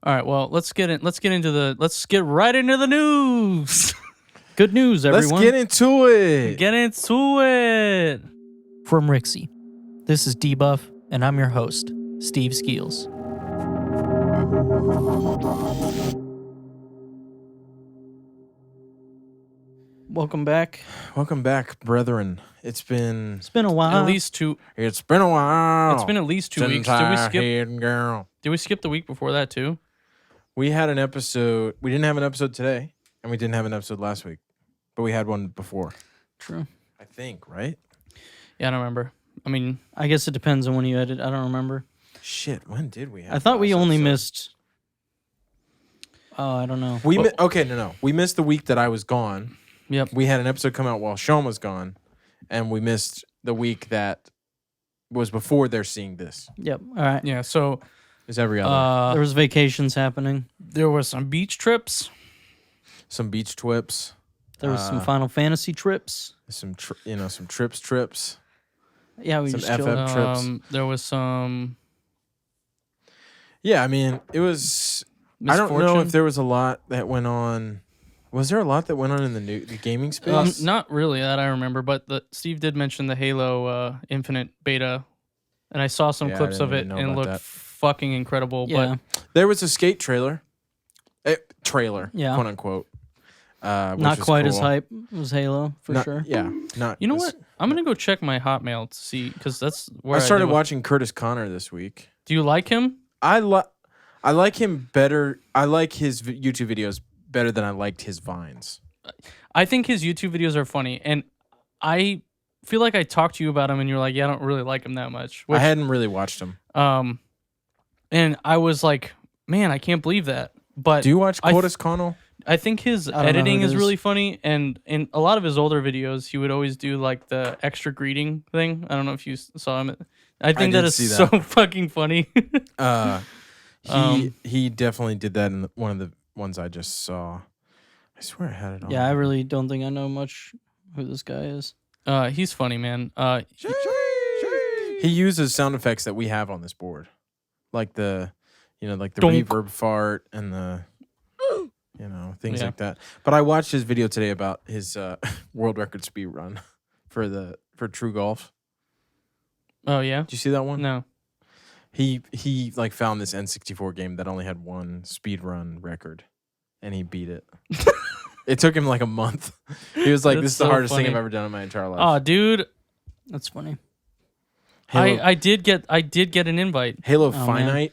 All right, well, let's get right into the news. Good news, everyone. Let's get into it. Get into it. From Rixie, this is Debuff, and I'm your host, Steve Skeels. Welcome back. Welcome back, brethren. It's been a while. At least two. It's been a while. It's been at least 2 weeks. Did we skip the week before that too? We had an episode. We didn't have an episode today, and we didn't have an episode last week, but we had one before. True. I think, right? Yeah, I don't remember. I mean, I guess it depends on when you edit. I don't remember. Shit, when did we have? I thought we only episode? missed. Oh, I don't know. We We missed the week that I was gone. Yep. We had an episode come out while Sean was gone, and we missed the week that was before they're seeing this. Yep. All right. yeah. So It's every other. There was vacations happening. there was some beach trips. Some beach twips. There was some Final Fantasy trips. Some trips. Yeah, we Some just chilled. FF trips. There was some. Yeah, I mean, it was. I don't know Misfortune. if there was a lot that went on. Was there a lot that went on in the gaming space? Not really that I remember, but Steve did mention the Halo Infinite beta, and I saw some Yeah, I clips of it didn't even know and it about looked that. fucking incredible. Yeah. There was a skate trailer. Yeah. Quote unquote. Which Not was quite cool. as hype as Halo, for Not- sure. Yeah. Not. You know as- what? I'm gonna go check my Hotmail to see because that's where I started did what- watching Curtis Connor this week. Do you like him? I like him better. I like his YouTube videos better than I liked his Vines. I think his YouTube videos are funny, and I feel like I talked to you about him, and you're like, "Yeah, I don't really like him that much." I hadn't really watched him. And I was like, "Man, I can't believe that." But Do you watch I Curtis Connor? I think his I don't know editing who it is is. really funny, and in a lot of his older videos, he would always do like the extra greeting thing. I don't know if you saw him. I think that did is see so that. fucking funny. He definitely did that in one of the ones I just saw. I swear I had it on. Yeah, I really don't think I know much who this guy is. He's funny, man. He uses sound effects that we have on this board, like the Donk. reverb fart and the things Yeah. like that. But I watched his video today about his world record speed run for True Golf. Oh yeah, Did you see that one? no. He like found this N64 game that only had one speed run record, and he beat it. It took him like a month. He was like, That's "This is the so hardest thing funny. I've ever done in my entire life." Oh, dude, That's funny. Halo, I did get an invite. Halo Oh, man. Finite.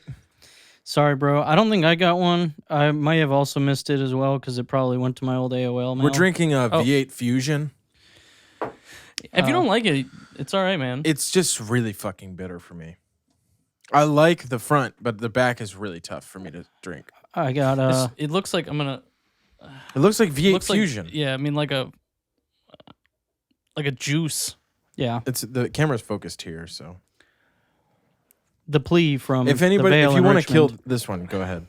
Sorry, bro. I don't think I got one. I might have also missed it as well because it probably went to my old AOL mail. We're drinking a Oh. V8 Fusion. If you don't like it, it's all right, man. It's just really fucking bitter for me. I like the front, but the back is really tough for me to drink. I got It looks like I'm gonna. It looks like V8 Looks Fusion. like, yeah, I mean like a juice. yeah, It's the camera's focused here, so the plea from if the anybody, Vale if you in want to kill Richmond. this one, go ahead.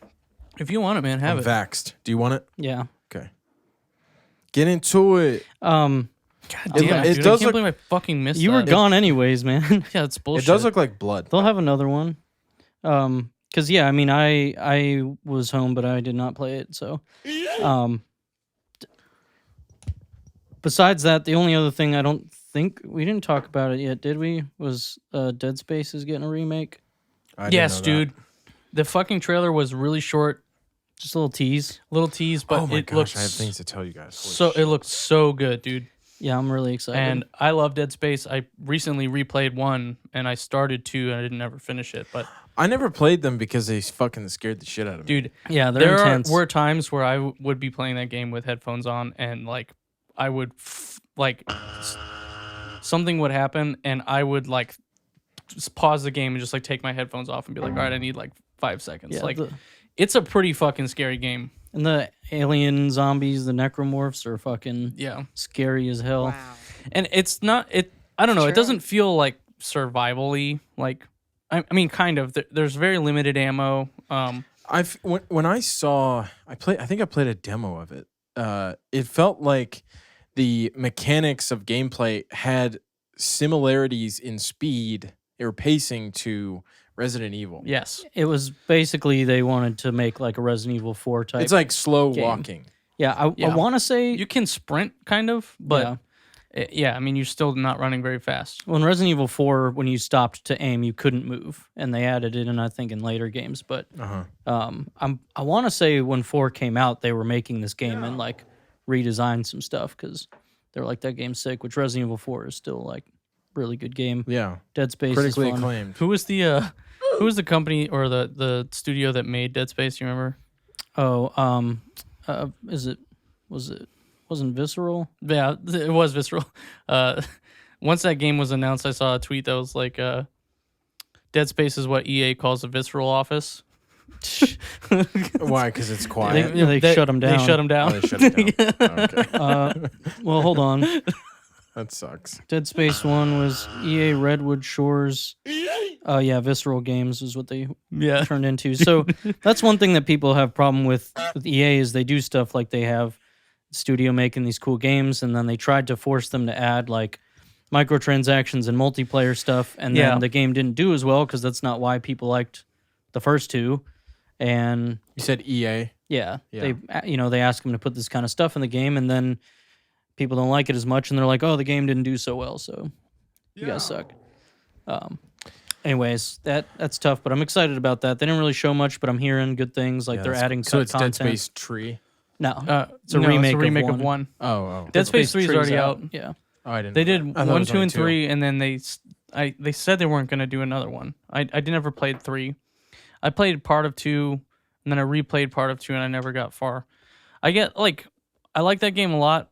If you want it, man, have I'm it. vaxxed. Do you want it? Yeah. Okay. Get into it. God It- damn, it dude, does I can't look- believe I fucking missed You that. were gone anyways, man. Yeah, it's bullshit. It does look like blood. They'll have another one. Cause yeah, I mean, I was home, but I did not play it. So, besides that, the only other thing I don't think we didn't talk about it yet, did we? Was Dead Space is getting a remake? I didn't Yes, know that. dude. The fucking trailer was really short, Just a little tease. little tease, but Oh my it gosh, looks I have things to tell you guys. Holy so. shit. It looked so good, dude. Yeah, I'm really excited. And I love Dead Space. I recently replayed 1, and I started 2, and I didn't ever finish it. But I never played them because they fucking scared the shit out of me. dude, yeah, they're intense. were times where I would be playing that game with headphones on, and like I would something would happen, and I would like just pause the game and just like take my headphones off and be like, all right, I need like 5 seconds. Yeah, like it's a pretty fucking scary game. and the alien zombies, the necromorphs are fucking Yeah, scary as hell. and it's not it. I don't know. It doesn't feel like survival-y. Like I mean, kind of. There's very limited ammo. When I saw, I think I played a demo of it. It felt like the mechanics of gameplay had similarities in speed or pacing to Resident Evil. Yes. It was basically they wanted to make like a Resident Evil 4 type. It's like slow game. walking. Yeah, I want to say You can sprint kind of, but I mean, you're still not running very fast. Well, in Resident Evil 4, when you stopped to aim, you couldn't move, and they added it in, I think, in later games. But I want to say when 4 came out, they were making this game and like redesigned some stuff because they were like, that game's sick. Which Resident Evil 4 is still like really good game. Yeah, Dead Space critically is fun. acclaimed. Who was the company or the studio that made Dead Space? You remember? Oh, wasn't Visceral? Yeah, it was Visceral. Once that game was announced, I saw a tweet that was like, "Dead Space is what EA calls a visceral office." Why? Because it's quiet. They shut them down. They shut them down. Oh, they shut it down. Oh, okay. Well, hold on. That sucks. Dead Space 1 was EA Redwood Shores. Yeah, Visceral Games is what they turned into. So that's one thing that people have problem with EA is they do stuff like they have studio making these cool games, and then they tried to force them to add like microtransactions and multiplayer stuff, and then the game didn't do as well because that's not why people liked the first two. And You said EA. yeah, they ask them to put this kind of stuff in the game, and then people don't like it as much, and they're like, "Oh, the game didn't do so well, so you guys suck." Anyways, that's tough, but I'm excited about that. They didn't really show much, but I'm hearing good things. Like they're adding so it's content. Dead Space Tree. No, it's a remake of 1. Oh. Dead Space 3 is 3's already out. Yeah. Oh, I didn't. They know did that. I thought it 1, was 2, only and 2. 3, and then they said they weren't going to do another one. I never played 3. I played part of 2, and then I replayed part of 2, and I never got far. I like that game a lot.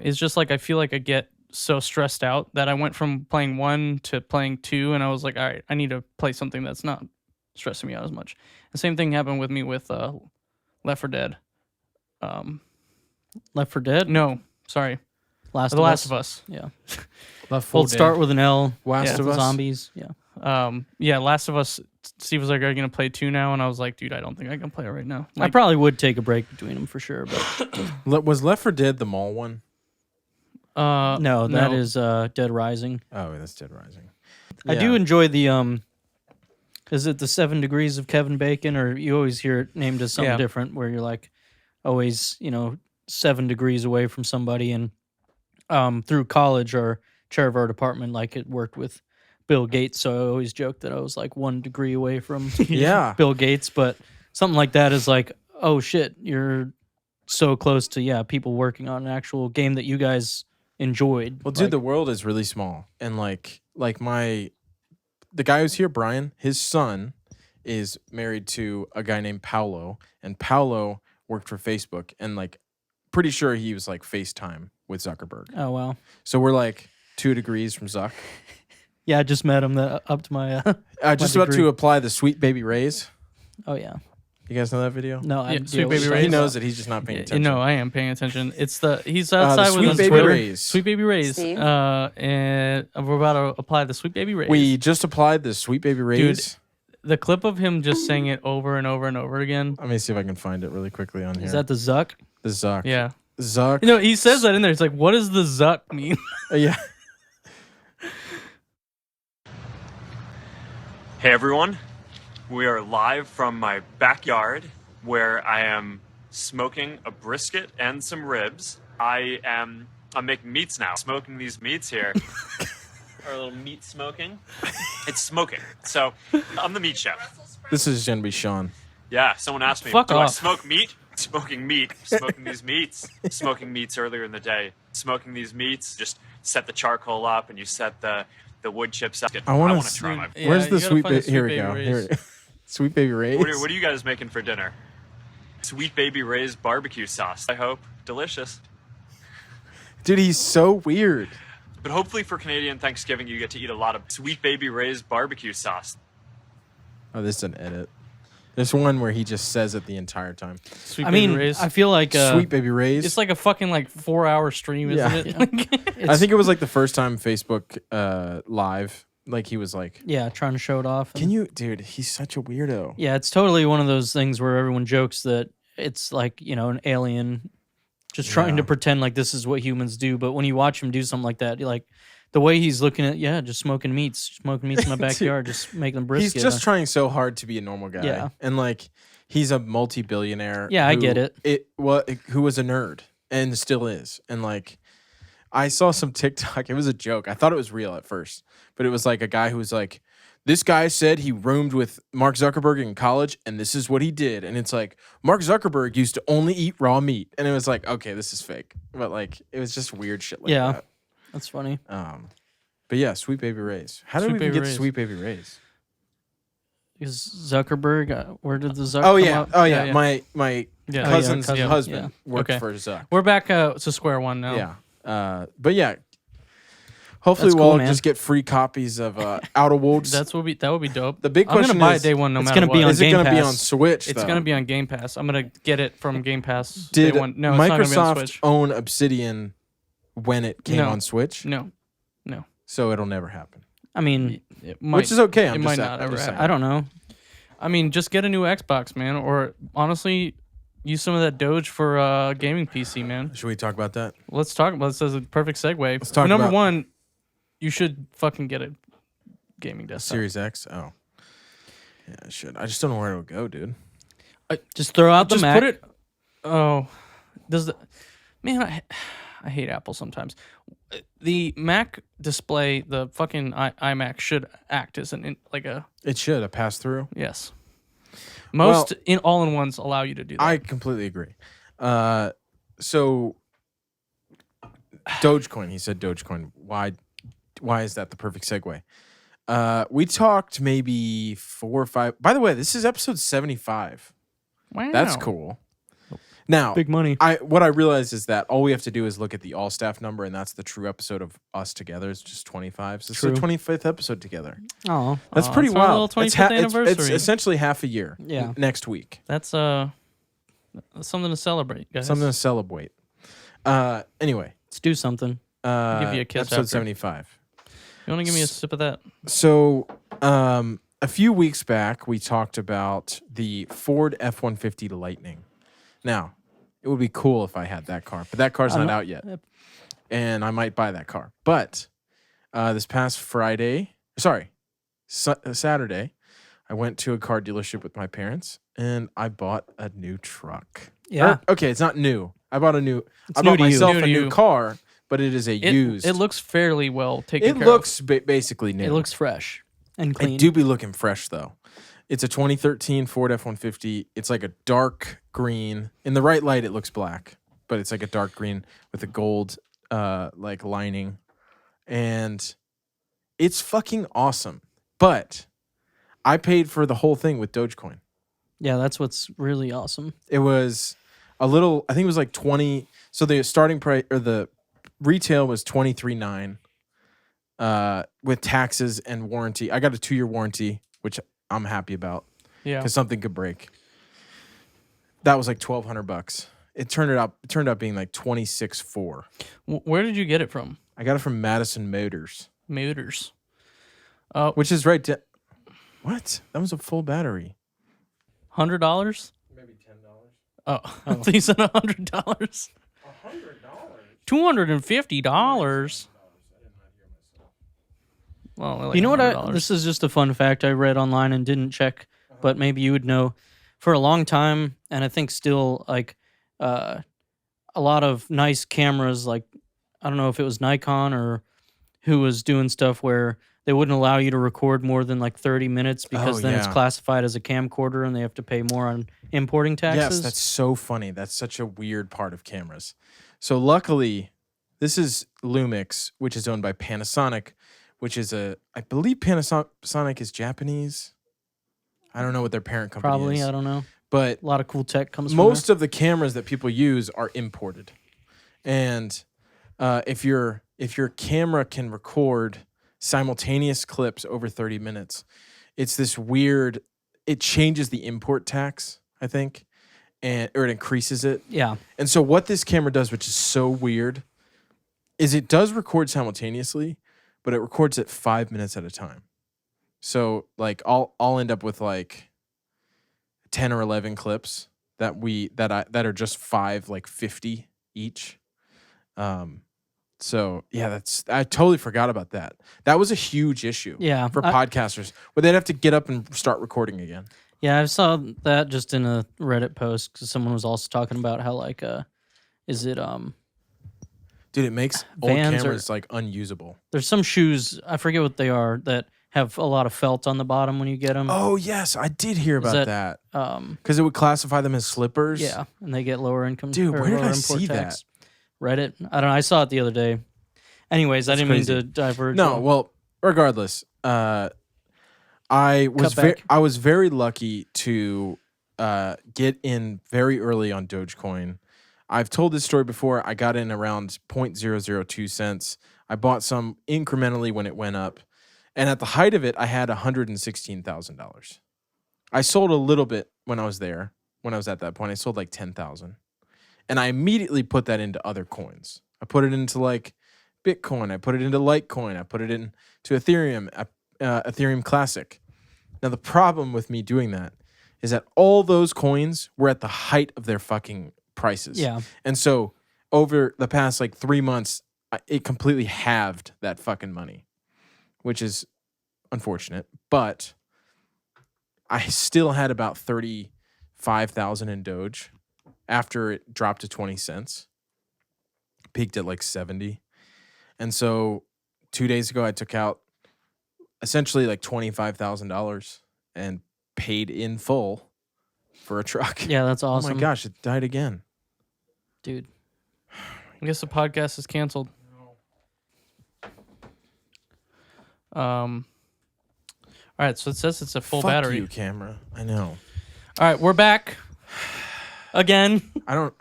It's just like I feel like I get so stressed out that I went from playing 1 to playing 2, and I was like, all right, I need to play something that's not stressing me out as much. The same thing happened with me with Left 4 Dead. Left 4 Dead? No, sorry. The Last of Us. Yeah. Left 4 Well, start with an L. Last of Us. Zombies. Yeah. Last of Us. Steve was like, "Are you gonna play 2 now?" And I was like, "Dude, I don't think I can play it right now." I probably would take a break between them for sure, but Was Left 4 Dead the mall one? no, that is Dead Rising. Oh, that's Dead Rising. I do enjoy the is it the 7 Degrees of Kevin Bacon, or you always hear it named as something different, where you're like always 7 degrees away from somebody, and through college our chair of our department like it worked with Bill Gates, so I always joked that I was like 1 degree away from Bill Gates, but something like that is like, oh shit, you're so close to people working on an actual game that you guys enjoyed. Well, dude, the world is really small, and the guy who's here, Brian, his son is married to a guy named Paolo, and Paolo worked for Facebook, and pretty sure he was like FaceTime with Zuckerberg. Oh wow. So we're like 2 degrees from Zuck. Yeah, I just met him up to my just about to apply the Sweet Baby Rays. Oh yeah. You guys know that video? No, I Sweet Baby He Rays. knows it. He's just not paying attention. No, I am paying attention. It's he's outside with Sweet his Baby Twitter. Rays. Sweet Baby Rays. Steve? And we're about to apply the Sweet Baby Rays. We just applied the Sweet Baby Rays. The clip of him just saying it over and over and over again. Let me see if I can find it really quickly on here. Is that the Zuck? the Zuck? Yeah. Zuck. He says that in there. It's like, what does the Zuck mean? Yeah. Hey everyone, we are live from my backyard where I am smoking a brisket and some ribs. I'm making meats now. Smoking these meats here. Our little meat smoking. It's smoking. So I'm the meat chef. This is gonna be Sean. Yeah, someone asked me, Fuck do I off. smoke meat? Smoking meat. Smoking these meats. Smoking meats earlier in the day. Smoking these meats. Just set the charcoal up and you set the wood chips up. I want to try my. Yeah, Where's you the gotta Sweet find the Baby? Here we Sweet go. Baby Here Rays. it is. Sweet Baby Rays. What are you guys making for dinner? Sweet Baby Ray's barbecue sauce. I hope. Delicious. Dude, he's so weird. But hopefully for Canadian Thanksgiving, you get to eat a lot of Sweet Baby Ray's barbecue sauce. Oh, this is an edit. There's one where he just says it the entire time. Sweet I Baby mean, Rays. I feel like Sweet Baby Rays. It's like a fucking 4-hour stream, isn't Yeah. it? I think it was like the first time Facebook live. Like he was like, trying to show it off. "Can you, dude? He's such a weirdo." Yeah, it's totally one of those things where everyone jokes that it's like, an alien just trying to pretend like this is what humans do. But when you watch him do something like that, you're like, the way he's looking at, just smoking meats in my backyard, just making them brisket. He's just trying so hard to be a normal guy. Yeah. And like he's a multi-billionaire. Yeah, I get it. Who was a nerd and still is. And like I saw some TikTok. It was a joke. I thought it was real at first, but it was like a guy who was like, this guy said he roomed with Mark Zuckerberg in college, and this is what he did. And it's like, Mark Zuckerberg used to only eat raw meat. And it was like, okay, this is fake. But like, it was just weird shit like that. That's funny. But yeah, Sweet Baby Ray's. How did we even get to Sweet Baby Ray's? Is Zuckerberg, where did the Zuck come up? Oh, yeah. My cousin's husband worked Okay. for Zuck. We're back to square one now. Yeah. But yeah, hopefully That's we'll cool, all man. just get free copies of Outer Worlds. That would be dope. The big I'm question gonna buy is, it day one no it's matter gonna what. be on is it Game going to be Pass. on Switch, It's though? gonna be on Game Pass. I'm gonna get it from Game Pass Did day one. No, it's not gonna be on Microsoft Switch. own Obsidian when it came No. on Switch? No, So it'll never happen. I mean, it might, Which is okay. it might not ever happen. I don't know. I mean, just get a new Xbox, man, or honestly, use some of that Doge for gaming PC, man. Should we talk about that? Let's talk about this as a perfect segue. Let's talk Number about- one, you should fucking get a gaming desktop. Series X? Oh. Yeah, I should. I just don't know where it'll go, dude. Just throw out the Just Mac. put it. Oh, does the man? I hate Apple sometimes. The Mac display, the fucking iMac should act as like a It should. A pass through. yes. Most all-in-ones allow you to do that. I completely agree. So Dogecoin. He said Dogecoin. Why is that the perfect segue? We talked maybe 4 or 5. By the way, this is episode 75. Wow, That's cool. Now, Big money. what I realized is that all we have to do is look at the all staff number, and that's the true episode of us together. It's just 25. So it's the True. 25th episode together. Oh, That's Aw, pretty it's our wild. little It's 25th it's anniversary. essentially half a year. Yeah. Next week. That's something to celebrate, guys. Something to celebrate. Anyway. let's do something. Give you a kiss Episode after. 75. You want to give me a sip of that? So, a few weeks back, we talked about the Ford F-150 Lightning. Now, it would be cool if I had that car, but that car's not out yet, and I might buy that car. But this past Saturday, I went to a car dealership with my parents, and I bought a new truck. Yeah. Okay, it's not new. I bought It's new myself to you. a New to new you. car, but it is a used. It looks fairly well taken It care looks basically new. It looks fresh and clean. It do be looking fresh though. It's a 2013 Ford F-150. It's like a dark green. In the right light, it looks black, but it's like a dark green with a gold like lining, and it's fucking awesome. But I paid for the whole thing with Dogecoin. Yeah, that's what's really awesome. It was a little. I think it was like 20. So the starting price or the retail was $23,900 with taxes and warranty. I got a 2-year warranty, which I'm happy about. Yeah. Because something could break. That was like $1,200. It turned out being like $26,400. Where did you get it from? I got it from Madison Motors, Motors. which is right. What? That was a full battery. $100? Maybe $10. Oh, I thought you said $100. $100. $250. Well, like You know what? $100. This is just a fun fact I read online and didn't check, but maybe you would know. For a long time, and I think still, like a lot of nice cameras, like I don't know if it was Nikon or who was doing stuff where they wouldn't allow you to record more than like 30 minutes because then it's yeah. classified as a camcorder and they have to pay more on importing taxes. Yes, that's so funny. That's such a weird part of cameras. So luckily, this is Lumix, which is owned by Panasonic, which is I believe Panasonic is Japanese. I don't know what their parent company probably, is. I don't know. But A lot of cool tech comes most from of the cameras that people use are imported. And if your camera can record simultaneous clips over 30 minutes, it's this weird, it changes the import tax, I think, or it increases it. there. Yeah. And so what this camera does, which is so weird, is it does record simultaneously, but it records at 5 minutes at a time. So like I'll end up with like 10 or 11 clips that are just 5, like 50 each. So yeah, I totally forgot about that. That was a huge issue. Yeah, for podcasters, where they'd have to get up and start recording again. Yeah, I saw that just in a Reddit post because someone was also talking about how like is it Dude, it makes old Vans cameras like unusable. There's some shoes, I forget what they are, that have a lot of felt on the bottom when you get them. Oh yes, I did hear about that. Because it would classify them as slippers. Yeah, and they get lower income. Dude, where did I import see tax. Reddit. I don't know. I saw it the other day. Anyways, I didn't mean to diverge. No, well, regardless, I was very lucky to get in very early on Dogecoin. I've told this story before. I got in around 0.002 cents. I bought some incrementally when it went up. And at the height of it, I had $116,000. I sold a little bit when I was there. When I was at that point, I sold like 10,000. And I immediately put that into other coins. I put it into like Bitcoin. I put it into Litecoin. I put it into Ethereum, Ethereum Classic. Now, the problem with me doing that is that all those coins were at the height of their fucking prices. Yeah. And so over the past like 3 months, it completely halved that fucking money, which is unfortunate. But I still had about 35,000 in Doge after it dropped to 20 cents. Peaked at like 70. And so 2 days ago, I took out essentially like $25,000 and paid in full for a truck. Yeah, that's awesome. Oh my gosh, it died again. Dude. I guess the podcast is canceled. All right, so it says it's a full Fuck battery. you, camera. I know. All right, we're back again. I don't.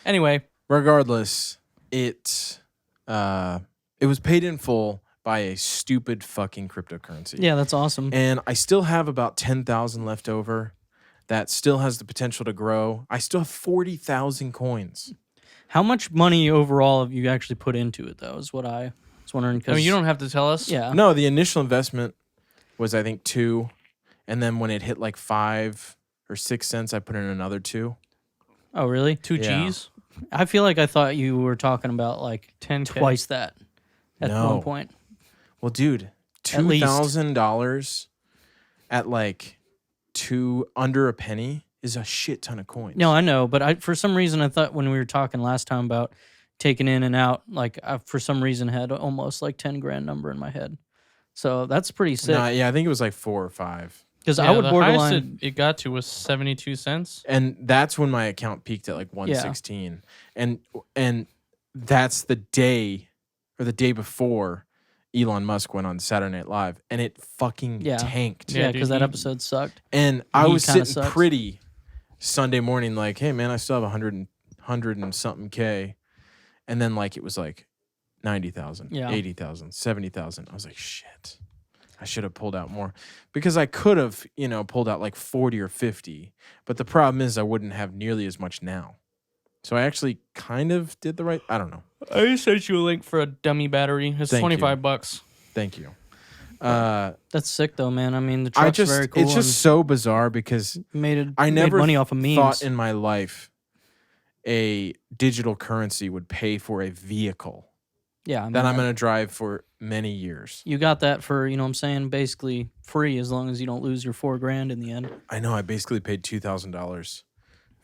Anyway, Regardless, it was paid in full by a stupid fucking cryptocurrency. Yeah, that's awesome. And I still have about 10,000 left over. That still has the potential to grow. I still have 40,000 coins. How much money overall have you actually put into it, though, is what I was wondering. I mean, you don't have to tell us. Yeah. No, the initial investment was, I think, 2. And then when it hit like 5 or 6 cents, I put in another 2. Oh, really? 2 Yeah. G's? I feel like I thought you were talking about like 10K. twice that at No. one point. Well, dude, At least. $2,000 at like under a penny is a shit ton of coins. No, I know, but for some reason I thought when we were talking last time about taking in and out, like I for some reason had almost like 10 grand number in my head. So that's pretty sick. Nah, yeah, I think it was like 4 or 5. Because Yeah, I would the borderline. highest it got to was 72 cents. And that's when my account peaked at like 116. And that's the day or the day before Elon Musk went on Saturday Night Live, and it fucking tanked. Yeah, Yeah, because dude, that he- episode sucked. And I He was kinda sitting sucks. pretty Sunday morning like, hey, man, I still have 100 and something K. And then like it was like 90,000, Yeah. 80,000, 70,000. I was like, shit. I should have pulled out more because I could have, pulled out like 40 or 50. But the problem is I wouldn't have nearly as much now. So I actually kind of did the right. I don't know. I just sent you a link for a dummy battery. It's Thank you. $25. Thank you. That's sick though, man. I mean, the I truck's just, very cool. it's just so bizarre because made I never money off of memes. thought in my life a digital currency would pay for a vehicle yeah, I mean, that I'm going to drive for many years. you got that for, you know what I'm saying, basically free as long as you don't lose your $4 grand in the end. I know. I basically paid $2,000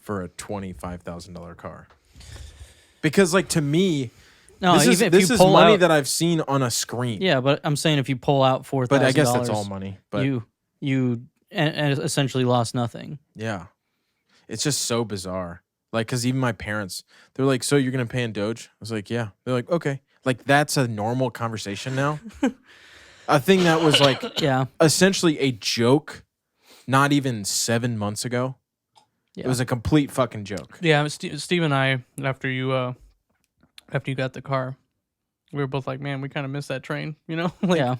for a $25,000 car because, like, to me, No, this even if is you pull money out, that I've seen on a screen. yeah, but I'm saying if you pull out $4,000, But I guess that's all money. But you and essentially lost nothing. yeah, it's just so bizarre. Like, because even my parents, they're like, so you're going to pay in Doge? I was like, yeah. They're like, okay. Like, that's a normal conversation now. A thing that was like Yeah, essentially a joke not even 7 months ago. yeah. It was a complete fucking joke. Yeah, Steve and I, after you got the car, we were both like, man, we kind of missed that train, like, yeah.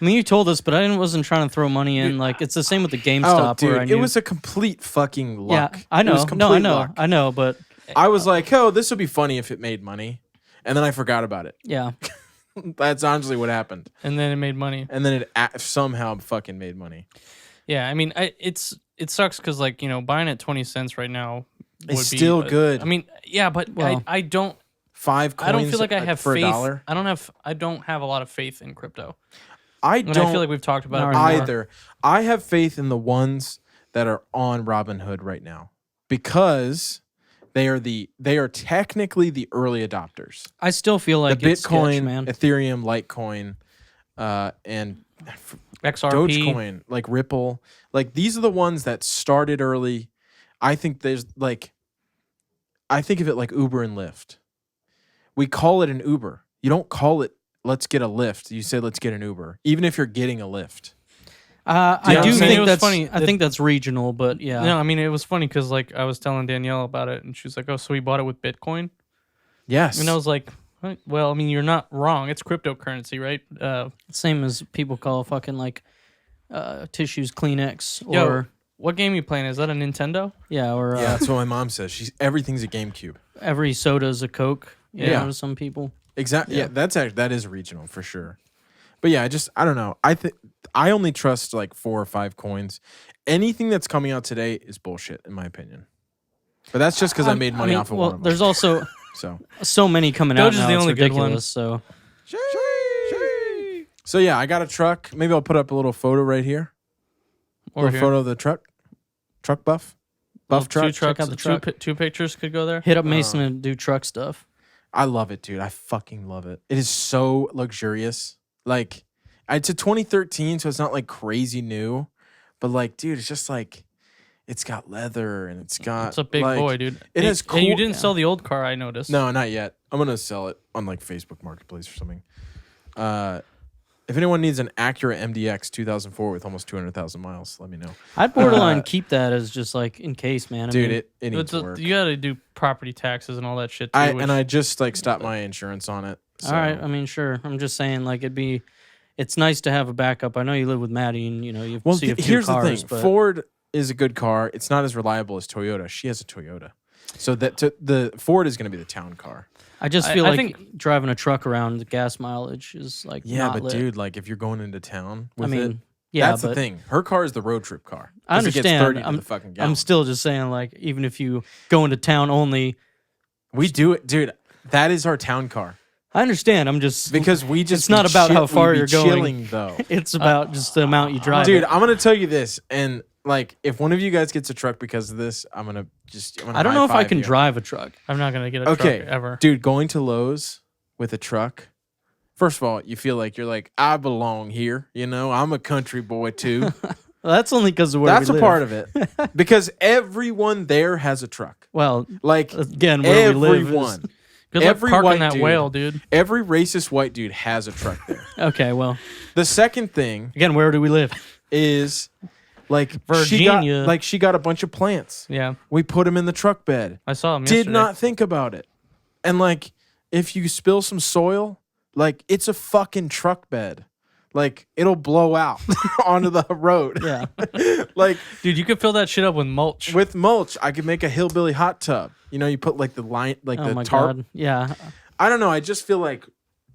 I mean, you told us, but I wasn't trying to throw money in. Like, it's the same with the GameStop. Oh, dude, where I knew, it was a complete fucking luck. Yeah, I It was know. complete No, I know. luck. I know, but I was like, oh, this would be funny if it made money. And then I forgot about it. yeah. That's honestly what happened. and then it made money. And then it somehow fucking made money. Yeah, I mean, it sucks because buying at 20 cents right now would It's be still good. I mean, yeah, but Well- I don't. 5 coins. I don't feel like I have for faith. $1. I don't have a lot of faith in crypto. I And don't I feel like we've talked about it Not before. either. I have faith in the ones that are on Robinhood right now because they are technically the early adopters. I still feel like The it's Bitcoin, sketch, man. Ethereum, Litecoin, and XRP. Dogecoin, like Ripple, like these are the ones that started early. I think of it like Uber and Lyft. We call it an Uber. You don't call it let's get a Lyft. You say let's get an Uber, even if you're getting a Lyft. I do It think was that's funny. I think that's regional, but yeah. No, I mean it was funny because like I was telling Danielle about it, and she was like, "Oh, so we bought it with Bitcoin?" Yes. And I was like, "Well, I mean, you're not wrong. It's cryptocurrency, right?" Same as people call fucking like tissues Kleenex or Yo, what game are you playing? Is that a Nintendo? yeah, or yeah, that's what my mom says. Everything's a GameCube. every soda's a Coke. You Yeah. know, to some people. Exactly. Yeah, that is regional for sure. But yeah, I don't know. I only trust like 4 or 5 coins. Anything that's coming out today is bullshit, in my opinion. But that's just because I made money off of one of them. There's also So so many coming out Doge is now. the It's only good one. ridiculous. So So yeah, I got a truck. Maybe I'll put up a little photo right here. Or little here. photo of the truck. TruckBuff. Buff truck. Two trucks. out the truck. Two pictures could go there. hit up Mason and do truck stuff. I love it, dude. I fucking love it. It is so luxurious. Like, it's a 2013, so it's not like crazy new. But like, dude, it's just like, it's got leather and it's got. It's a big like, boy, dude. It has And you cool- didn't sell the old car, I noticed. No, not yet. I'm gonna sell it on like Facebook Marketplace or something. If anyone needs an Acura MDX 2004 with almost 200,000 miles, let me know. I'd borderline keep that as just like in case, man. I Dude, mean, it needs work. You got to do property taxes and all that shit too. I just like stopped my insurance on it. So. all right. I mean, sure. I'm just saying, like, it's nice to have a backup. I know you live with Maddie, and you know you see a few here's cars, the thing: but Ford is a good car. It's not as reliable as Toyota. She has a Toyota, so the Ford is going to be the town car. I just feel I like think- driving a truck around the gas mileage is like Yeah, not but lit. dude, like if you're going into town I with mean, it, yeah, that's but the thing. Her car is the road trip car. I 'Cause it gets understand. 30 to the fucking gallon. I'm still just saying, like, even if you go into town only, We do it, dude. That is our town car I understand. I'm just because we just. It's not be about how we far be you're going. Chilling though, it's about just the amount you drive. dude. it. I'm gonna tell you this, and like if one of you guys gets a truck because of this, I'm gonna I don't know if I high-five can you. drive a truck. I'm not gonna get a Okay, truck ever. dude. Going to Lowe's with a truck. First of all, you feel like you're like, I belong here. You know, I'm a country boy too. Well, that's only because of where That's we a live. part of it. Because everyone there has a truck. Well, Like again, where we live everyone. is Good luck every parking white that dude. whale, dude. Every racist white dude has a truck there. okay. Well, The second thing again, where do we live? is like Virginia. she got a bunch of plants. Yeah, We put them in the truck bed. I saw him. Did yesterday. not think about it. And like if you spill some soil, like it's a fucking truck bed. Like it'll blow out onto the road. Yeah. Like Dude, you could fill that shit up with mulch. with mulch, I could make a hillbilly hot tub. You know, you put like the line, like Oh the my tarp. god. Yeah. I don't know. I just feel like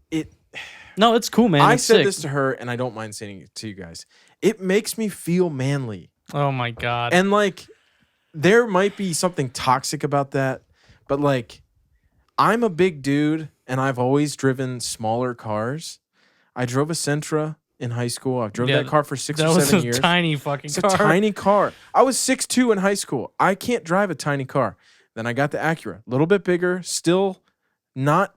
it. No, it's cool, man. I It's said sick. this to her, and I don't mind saying it to you guys. It makes me feel manly, Oh my god. and like there might be something toxic about that, but like I'm a big dude, and I've always driven smaller cars. I drove a Sentra in high school. I've drove Yeah, that car for 6 that or was 7 a years. tiny fucking It's a car. tiny car. I was 6'2" in high school. I can't drive a tiny car. Then I got the Acura, a little bit bigger, still not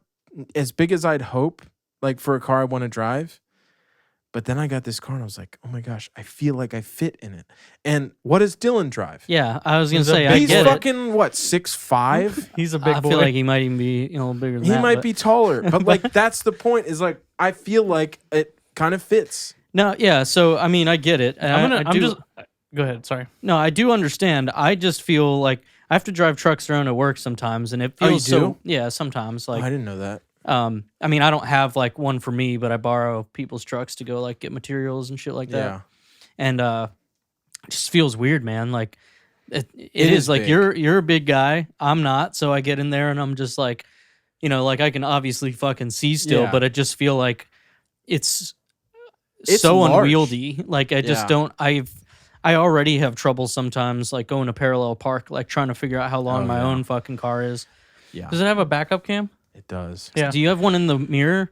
as big as I'd hope, like for a car I want to drive. But then I got this car and I was like, oh my gosh, I feel like I fit in it. And what does Dylan drive? Yeah, I was gonna He's a say big I He's get it. fucking what, 6'5"? He's a big I boy. feel like he might even be a little bigger than He that. might but- be taller, but like that's the point. Is like I feel like it kind of fits. No, yeah. So I mean, I get it. I'm I do, just. Go ahead. Sorry. No, I do understand. I just feel like I have to drive trucks around to work sometimes, and it Oh, you feels so. do? Yeah, sometimes. I Like, didn't know that. I mean, I don't have like one for me, but I borrow people's trucks to go like get materials and shit like that. Yeah. And it just feels weird, man. Like it It is is like big. you're a big guy. I'm not, so I get in there and I'm just like, you know, like I can obviously fucking see still, Yeah. but I just feel like it's It's so large. unwieldy. Like I just Yeah. don't. I already have trouble sometimes, like going to parallel park, like trying to figure out how long Oh, my yeah. own fucking car is. Yeah. Does it have a backup cam? It does. Yeah. Do you have one in the mirror?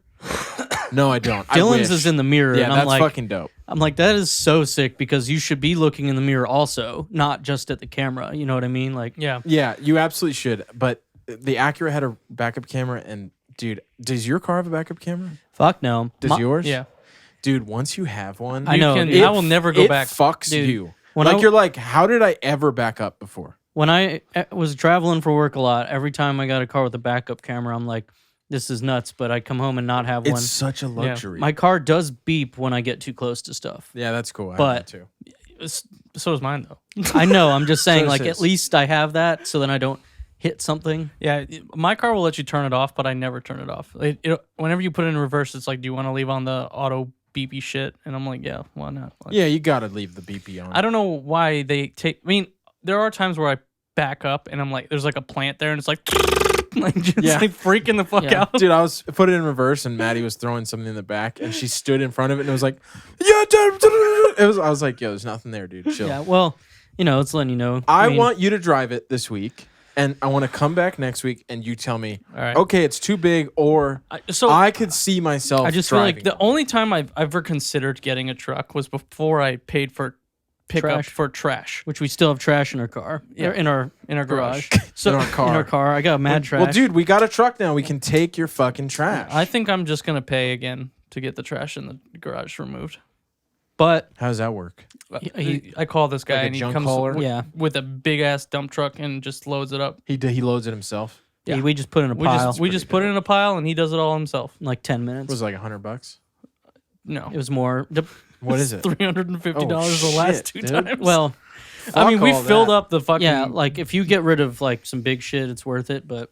No, I don't. I Dylan's wish. is in the mirror. Yeah, and that's I'm like, fucking dope. I'm like, that is so sick because you should be looking in the mirror also, not just at the camera. You know what I mean? Like, Yeah. Yeah, you absolutely should. But the Acura had a backup camera, and dude, does your car have a backup camera? fuck no. Does yours? Yeah. Dude, once you have one, I know. I will never go it back. fucks Dude, you. when Like I- you're like, how did I ever back up before? When I was traveling for work a lot, every time I got a car with a backup camera, I'm like, this is nuts. But I come home and not have It's one. such a luxury. My car does beep when I get too close to stuff. Yeah, that's cool. I have But- that too. So is mine though. I know. I'm just saying, So like, is at his. least I have that, so then I don't hit something. Yeah, my car will let you turn it off, but I never turn it off. Whenever you put it in reverse, it's like, do you want to leave on the auto beepy shit? And I'm like, yeah, why not? Like, Yeah, you gotta leave the BP on. I don't know why they take. I mean, there are times where I back up and I'm like, there's like a plant there, and it's like, like just Yeah. like freaking the fuck Yeah. out. Dude, I was put it in reverse, and Maddie was throwing something in the back, and she stood in front of it, and it was like, yeah, it was. I was like, yo, there's nothing there, dude. Chill. Yeah, well, you know, it's letting you know. I mean, want you to drive it this week, and I want to come back next week, and you tell me, All right. okay, it's too big, or So I could see myself. I just feel like driving the it. only time I've ever considered getting a truck was before I paid for pickup Trash. for trash which we still have trash in our car. Yeah. In our in our garage. So in our car. in our car, I got mad trash. Well, dude, we got a truck now. We can take your fucking trash. I think I'm just gonna pay again to get the trash in the garage removed. but How does that work? I call this guy Like a and he junk comes hauler? Yeah. with a big ass dump truck and just loads it up. He loads it himself. yeah, Yeah. we just put in a We pile just put it in a pile and he does it all himself. in like 10 It minutes. was like $100. No, It was more. What is it? $350 Oh, the last shit, 2 dude. times. Well, I mean, Fuck we all filled that. up the fucking yeah, like if you get rid of like some big shit, it's worth it. But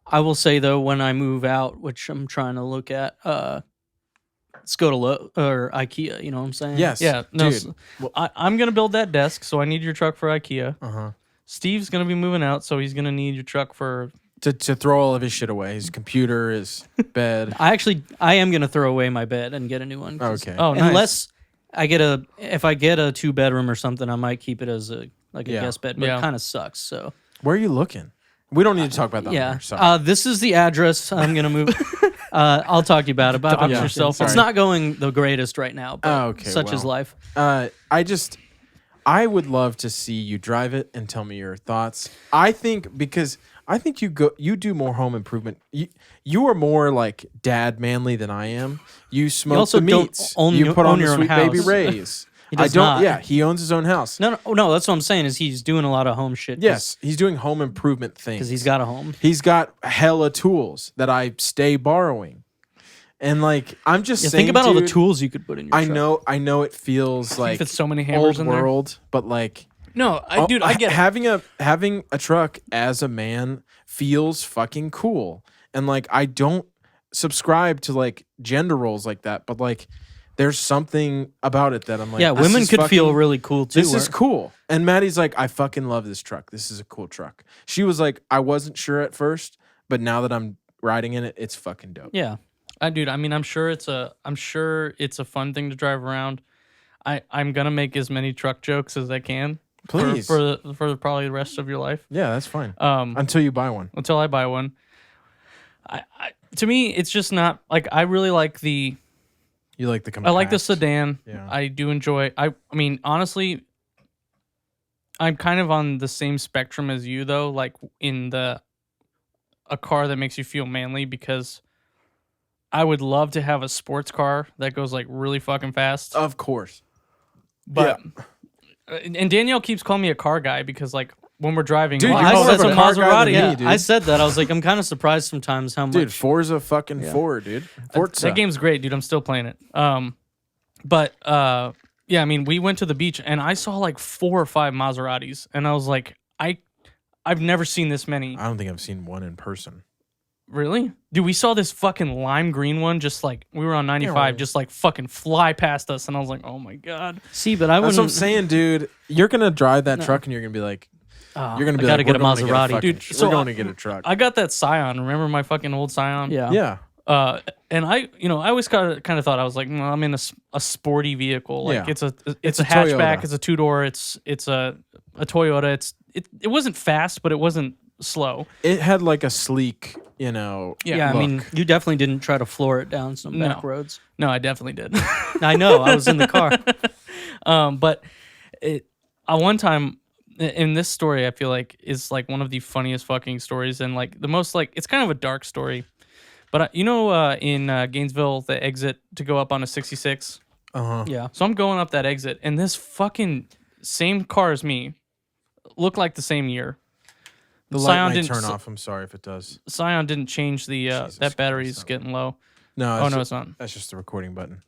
I will say though, when I move out, which I'm trying to look at, let's go to or IKEA. You know what I'm saying? Yes. Yeah, no, dude. I'm gonna build that desk, so I need your truck for IKEA. Uh-huh. Steve's gonna be moving out, so he's gonna need your truck for. To throw all of his shit away. His computer, his bed. I am gonna throw away my bed and get a new one. 'cause Okay. Oh, nice. Unless if I get a 2-bedroom or something, I might keep it as a Yeah. guest bed. But Yeah. it kind of sucks. So Where are you looking? We don't need to talk about that. yeah, Later. Sorry. this is the address I'm gonna move. I'll talk to you about it. But Dox yeah, yourself. it's Sorry. not going the greatest right now. But Oh, okay, such is well. life. I would love to see you drive it and tell me your thoughts. I think you do more home improvement. You are more like dad manly than I am. You smoke also the don't meats. own you your- put own on the your own Sweet Baby house. Rays. He I does don't. not. Yeah, he owns his own house. No, that's what I'm saying is he's doing a lot of home shit. Yes, he's doing home improvement things because he's got a home. He's got hella tools that I stay borrowing, and like I'm just Yeah, saying. think about all the dude, tools you could put in your truck. I know. It feels like Fit so many hammers old in there. world, but like. No, I get it. having a truck as a man feels fucking cool, and like I don't subscribe to like gender roles like that, but like there's something about it that I'm like, Yeah, this women is could feel fucking- really cool too. This is cool. And Maddie's like, I fucking love this truck. This is a cool truck. She was like, I wasn't sure at first, but now that I'm riding in it, it's fucking dope. Yeah. I mean, I'm sure it's a fun thing to drive around. I'm gonna make as many truck jokes as I can. Please. For probably the rest of your life. Yeah, that's fine. Um, Until you buy one. until I buy one. To me, it's just not like I really like the. You like the I like the compact. sedan. Yeah. I do enjoy. I mean, honestly, I'm kind of on the same spectrum as you though. Like in a car that makes you feel manly, because I would love to have a sports car that goes like really fucking fast. Of course. But and Danielle keeps calling me a car guy because like when we're driving, Dude, like, you're oh, more that's of a a car guy than Maserati. me, Yeah, dude. I said that. I was like, I'm kind of surprised sometimes how much. Dude, Forza fucking Ford, dude. Forza. that game's great, dude. I'm still playing it. But yeah, I mean, we went to the beach and I saw like 4 or 5 Maseratis, and I was like, I've never seen this many. I don't think I've seen one in person. Really? Dude, we saw this fucking lime green one, just like we were on 95, right. just like fucking fly past us, and I was like, oh my god. See, but I That's wouldn't. what I'm saying, dude. You're gonna drive that truck and you're gonna be like, you're gonna be I gotta like, get a we're going to Maserati. fucking Dude, tr- so we're going to get a truck. I got that Scion. Remember my fucking old Scion? Yeah. yeah. And I always kind of thought I was like, well, I'm in a sporty vehicle. Like Yeah. it's a a hatchback. Toyota. It's a 2-door. It's a Toyota. It wasn't fast, but it wasn't slow. It had like a sleek, Yeah, I mean, you definitely didn't try to floor it down some back No. roads. No, I definitely did. I know. I was in the car. But one time in this story, I feel like is like one of the funniest fucking stories, and like the most like it's kind of a dark story. But in Gainesville, the exit to go up on a 66. Yeah. So I'm going up that exit, and this fucking same car as me, looked like the same year. The Scion light might didn't turn off. I'm sorry if it does. Scion didn't change the Jesus that battery's Christ. getting low. No. It's not. That's just the recording button.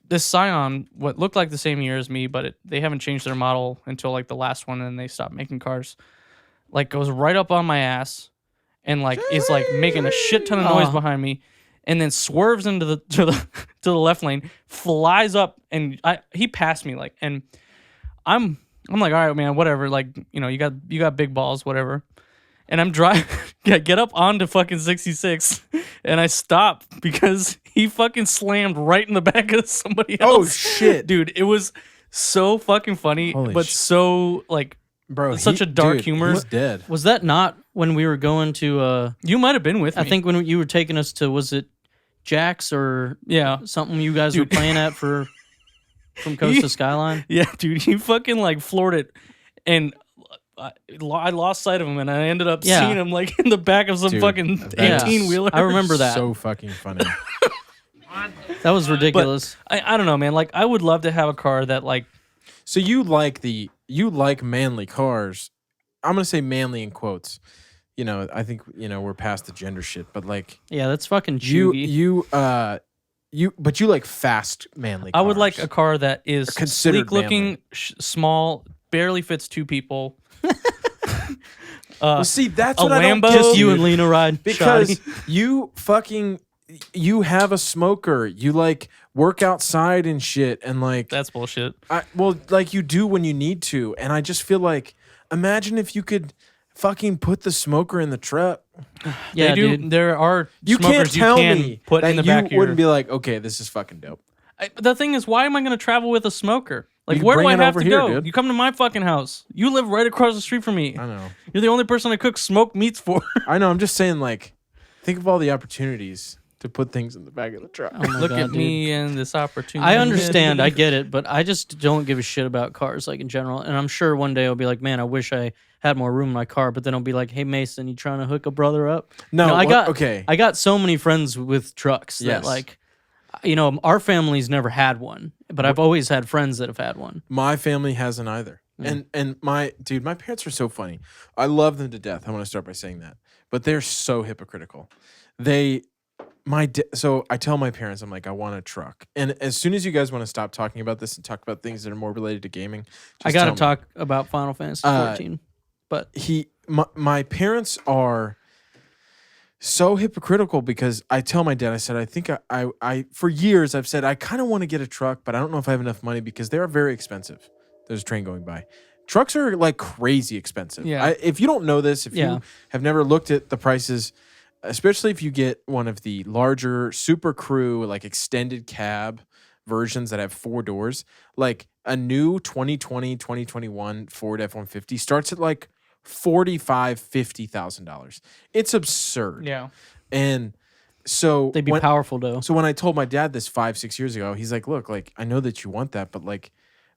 This Scion, what looked like the same year as me, but they haven't changed their model until like the last one, and they stopped making cars. Like goes right up on my ass, and like is like making a shit ton of noise behind me, and then swerves into the to the left lane, flies up, and he passed me like, and I'm like, all right, man, whatever. Like, you got big balls, whatever. And I'm driving, get up onto fucking 66, and I stop because he fucking slammed right in the back of somebody else. Oh shit, Dude, it was so fucking funny, Holy but so like, bro! such a dark humor. He's dead. Was that not when we were going to? You might have been with me. I think when you were taking us to, was it Jack's or something you guys were playing at from Coast to Skyline? Yeah, dude, he fucking like floored it, and I lost sight of him, and I ended up seeing him like in the back of some fucking 18-wheeler. I remember that. So fucking funny. That was ridiculous. I don't know, man. Like, I would love to have a car that like. So you like manly cars. I'm gonna say manly in quotes. I think we're past the gender shit, but like Yeah, that's fucking chuggy. but you like fast manly cars. I would like a car that is considered sleek looking, small, barely fits two people. Well, see, that's a what I don't Lambo? get, Just you dude. and Lena ride Because shoddy. you have a smoker. You like work outside and shit, and like That's bullshit. like you do when you need to. And I just feel like, imagine if you could fucking put the smoker in the truck. Yeah, they do. dude. There are You can't smokers tell you can me put that in the you back of wouldn't your. be like, okay, this is fucking dope. The thing is, why am I going to travel with a smoker? Like, You can where do bring I it have over to here, go? dude. You come to my fucking house. You live right across the street from me. I know. You're the only person I cook smoked meats for. I know. I'm just saying, like, think of all the opportunities to put things in the back of the truck. Oh my Look God, at dude. me and this opportunity. I understand, I get it, but I just don't give a shit about cars, like in general. And I'm sure one day I'll be like, man, I wish I had more room in my car. But then I'll be like, hey, Mason, you trying to hook a brother up? No, I got okay. I got so many friends with trucks that Yes. like, our family's never had one, but I've always had friends that have had one. My family hasn't either. And my parents are so funny. I love them to death. I want to start by saying that. But they're so hypocritical. So I tell my parents, I'm like, I want a truck. And as soon as you guys want to stop talking about this and talk about things that are more related to gaming, I got to talk about Final Fantasy 14. But my parents are so hypocritical because I tell my dad, I said, I think I for years I've said I kind of want to get a truck, but I don't know if I have enough money because they are very expensive. There's a train going by. Trucks are like crazy expensive. Yeah. If you don't know this, if you have never looked at the prices, especially if you get one of the larger Super Crew, like extended cab versions that have 4 doors, like a new 2020, 2021 Ford F-150 starts at like $50,000. It's absurd. Yeah. And so they'd be powerful, though. So when I told my dad this 5-6 years ago, he's like, look, like, I know that you want that, but like,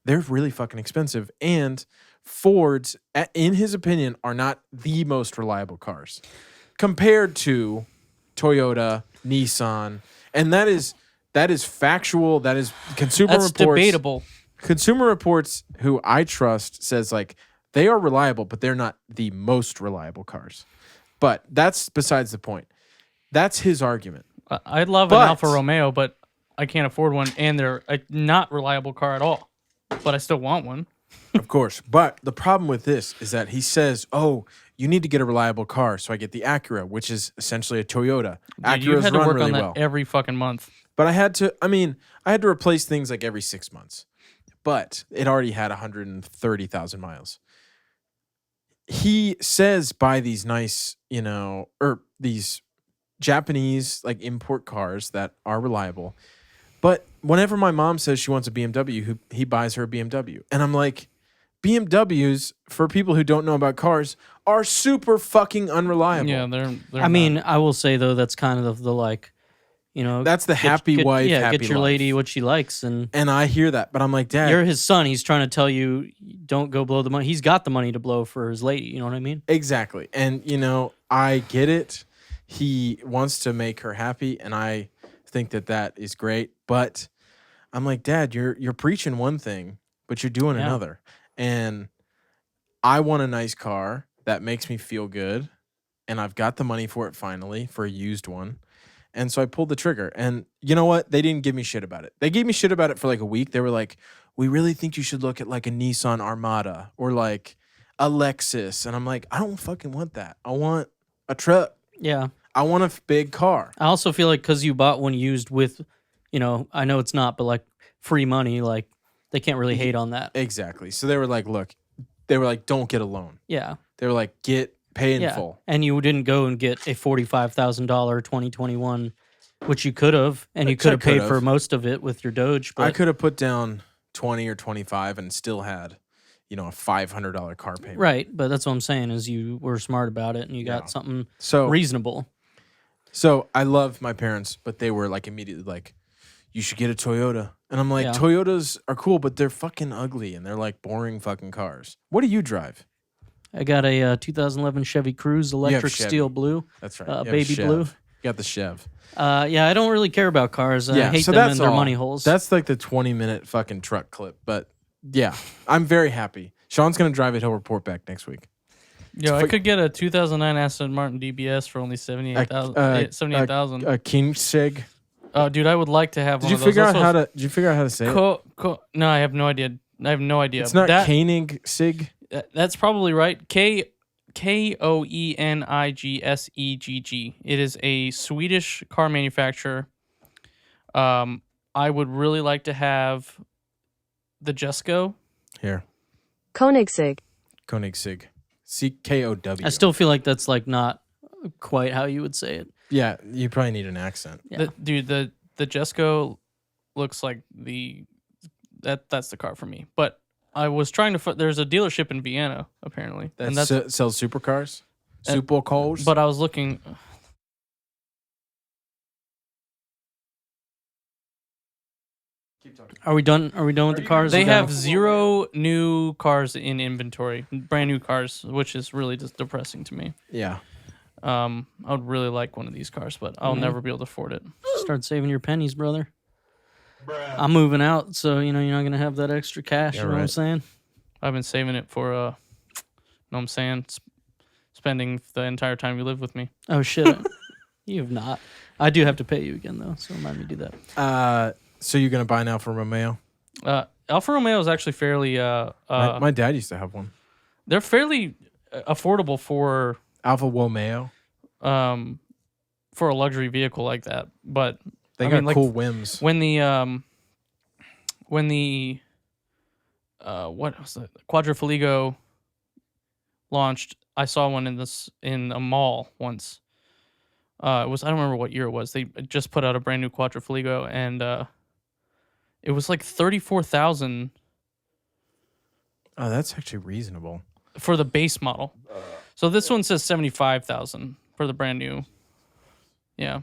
they're really fucking expensive. And Fords, in his opinion, are not the most reliable cars compared to Toyota, Nissan. And that is factual. That is Consumer That's Reports. debatable. Consumer Reports, who I trust, says like they are reliable, but they're not the most reliable cars. But that's besides the point. That's his argument. I'd love an Alfa Romeo, but I can't afford one, and they're a not reliable car at all. But I still want one. Of course. But the problem with this is that he says, oh, you need to get a reliable car. So I get the Acura, which is essentially a Toyota. Dude, you Acuras had to run work really on that well. every fucking month. But I had to replace things like every 6 months. But it already had 130,000 miles. He says buy these nice, or these Japanese like import cars that are reliable. But whenever my mom says she wants a BMW, he buys her a BMW. And I'm like, BMWs, for people who don't know about cars, are super fucking unreliable. Yeah, they're I mean, I will say though, that's kind of the like, that's the happy wife, Yeah, happy get your life. lady what she likes, and I hear that, but I'm like, Dad, you're his son. He's trying to tell you, don't go blow the money. He's got the money to blow for his lady. You know what I mean? exactly. And I get it. He wants to make her happy, and I think that is great. But I'm like, Dad, you're preaching one thing, but you're doing another. And I want a nice car that makes me feel good, and I've got the money for it finally, for a used one. And so I pulled the trigger. And you know what? They didn't give me shit about it. They gave me shit about it for like a week. They were like, we really think you should look at like a Nissan Armada or like a Lexus. And I'm like, I don't fucking want that. I want a truck. Yeah. I want a big car. I also feel like because you bought one used with, I know it's not, but like free money, like they can't really hate on that. Exactly. So they were like, look, don't get a loan. Yeah. They were like, pay in full. And you didn't go and get a $45,000 2021, which you could have, and you could have paid for most of it with your Doge. But I could have put down 20 or 25 and still had, a $500 car payment. Right, but that's what I'm saying is you were smart about it and you got something reasonable. So I love my parents, but they were like immediately like, you should get a Toyota. And I'm like, Toyotas are cool, but they're fucking ugly and they're like boring fucking cars. What do you drive? I got a 2011 Chevy Cruze electric steel blue. That's right. Baby blue. You got the Chev. Yeah, I don't really care about cars. I hate them and their money holes. That's like the 20-minute fucking truck clip. But yeah, I'm very happy. Sean's going to drive it. He'll report back next week. Yo, I could get a 2009 Aston Martin DBS for only $78,000. A Koenigsegg. Oh, dude, I would like to have one of those. Did you figure out how to say it? No, I have no idea. It's not Koenigsegg. That's probably right. Koenigsegg. It is a Swedish car manufacturer. I would really like to have the Jesko. Here. Koenigsegg. CKOW. I still feel like that's like not quite how you would say it. Yeah, you probably need an accent. Yeah. The Jesko looks like that's the car for me. But I was trying to there's a dealership in Vienna apparently, and that sells supercars, supercars. But I was looking. Are we done? Are we done with the cars? They have 0 new cars in inventory, brand new cars, which is really just depressing to me. Yeah. I would really like one of these cars, but I'll never be able to afford it. Start saving your pennies, brother. I'm moving out, so you're not gonna have that extra cash. Yeah, you know what I'm saying? I've been saving it for know what I'm saying, spending the entire time you live with me. Oh shit, you have not. I do have to pay you again though, so remind me to do that. So you're gonna buy an Alfa Romeo? Alfa Romeo is actually fairly. My dad used to have one. They're fairly affordable for Alfa Romeo. For a luxury vehicle like that, but they got cool whims. When the what was it? Quadrifoglio launched, I saw one in a mall once. It was, I don't remember what year it was. They just put out a brand new Quadrifoglio, and it was like 34,000. Oh, that's actually reasonable for the base model. So this one says 75,000 for the brand new. Yeah.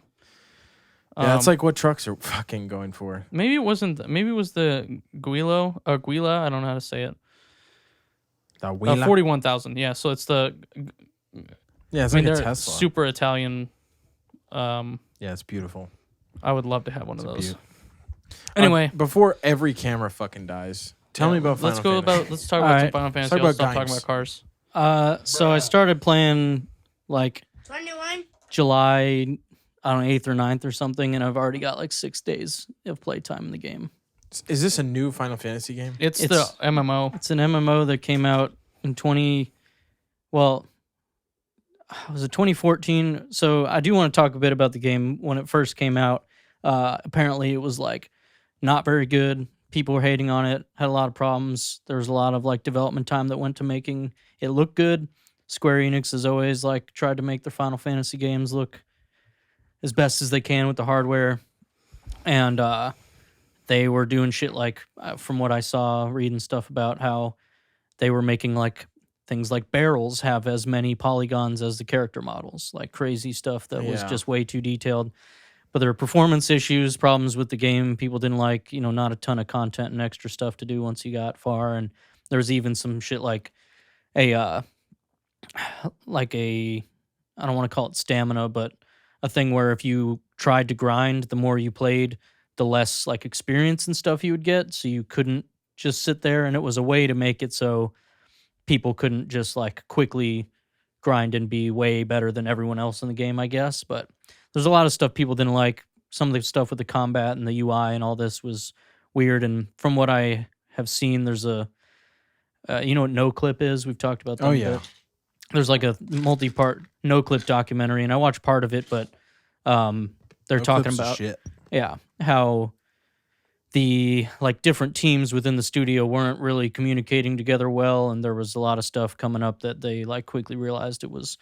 Yeah, that's like what trucks are fucking going for. Maybe it wasn't. Maybe it was the Guila. I don't know how to say it. The Guila? 41,000. Yeah. So it's the. Yeah, it's like a Tesla. Super Italian. Yeah, it's beautiful. I would love to have one of those. Anyway, before every camera fucking dies, tell me about. Let's talk about some Final Fantasy. Let's stop talking about cars. So I started playing like 21? July, I don't know, 8th or 9th or something, and I've already got like 6 days of playtime in the game. Is this a new Final Fantasy game? It's the MMO. It's an MMO that came out in was it 2014? So I do want to talk a bit about the game when it first came out. Apparently it was like not very good. People were hating on it, had a lot of problems. There was a lot of like development time that went to making it look good. Square Enix has always like tried to make their Final Fantasy games look as best as they can with the hardware. And they were doing shit like, from what I saw, reading stuff about how they were making like things like barrels have as many polygons as the character models, like crazy stuff that was Yeah. just way too detailed. But there were performance issues, problems with the game. People didn't like, not a ton of content and extra stuff to do once you got far. And there was even some shit like a I don't want to call it stamina, but a thing where if you tried to grind, the more you played, the less like experience and stuff you would get. So you couldn't just sit there, and it was a way to make it so people couldn't just like quickly grind and be way better than everyone else in the game, I guess. But there's a lot of stuff people didn't like. Some of the stuff with the combat and the UI and all this was weird. And from what I have seen, there's a you know what No Clip is? We've talked about that. Oh, a yeah. bit. There's like a multi-part No Clip documentary, and I watched part of it, but they're talking about shit. how the like different teams within the studio weren't really communicating together well, and there was a lot of stuff coming up that they like quickly realized it was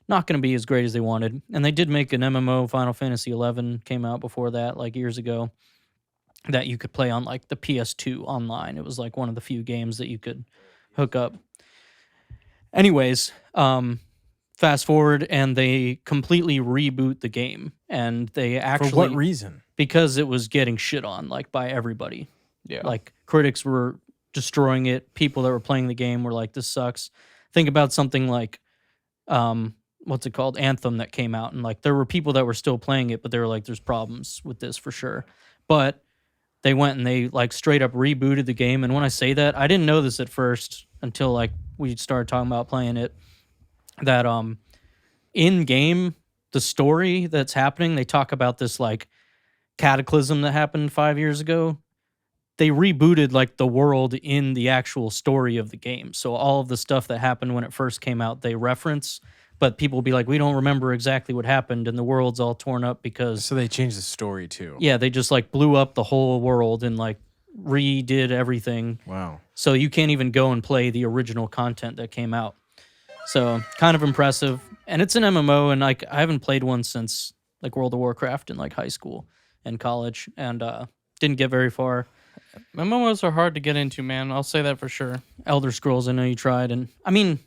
not going to be as great as they wanted. And they did make an MMO, Final Fantasy XI came out before that, like years ago, that you could play on like the PS2 online. It was like one of the few games that you could hook up. Anyways, fast forward, and they completely reboot the game, and they actually For what reason? because it was getting shit on like by everybody. Yeah. Like critics were destroying it. People that were playing the game were like, "This sucks." Think about something like, what's it called, Anthem, that came out, and like there were people that were still playing it, but they were like, "There's problems with this for sure." But they went and they like straight up rebooted the game. And when I say that, I didn't know this at first until like we started talking about playing it. That in game, the story that's happening, they talk about this like cataclysm that happened 5 years ago. They rebooted like the world in the actual story of the game. So all of the stuff that happened when it first came out, they reference, but people will be like, we don't remember exactly what happened, and the world's all torn up because So they changed the story too. yeah, they just like blew up the whole world and like redid everything. Wow. So you can't even go and play the original content that came out. So kind of impressive. And it's an MMO, and like I haven't played one since like World of Warcraft in like high school and college, and didn't get very far. MMOs are hard to get into, man. I'll say that for sure. Elder Scrolls, I know you tried, and I mean,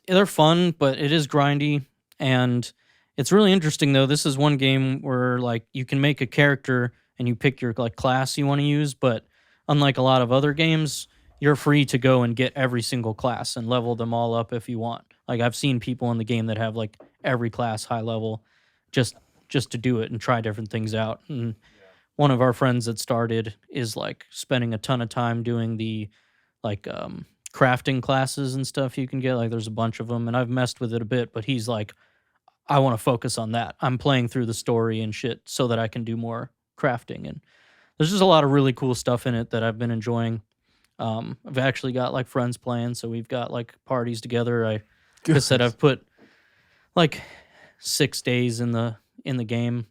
they're fun, but it is grindy, and it's really interesting though. This is one game where like you can make a character and you pick your like class you want to use, but unlike a lot of other games, you're free to go and get every single class and level them all up if you want. Like I've seen people in the game that have like every class high level just to do it and try different things out. And one of our friends that started is like spending a ton of time doing the like crafting classes and stuff you can get. Like there's a bunch of them, and I've messed with it a bit, but he's like, I want to focus on that. I'm playing through the story and shit so that I can do more crafting. And there's just a lot of really cool stuff in it that I've been enjoying. I've actually got like friends playing, so we've got like parties together. Like I said, I've put like 6 days in the game.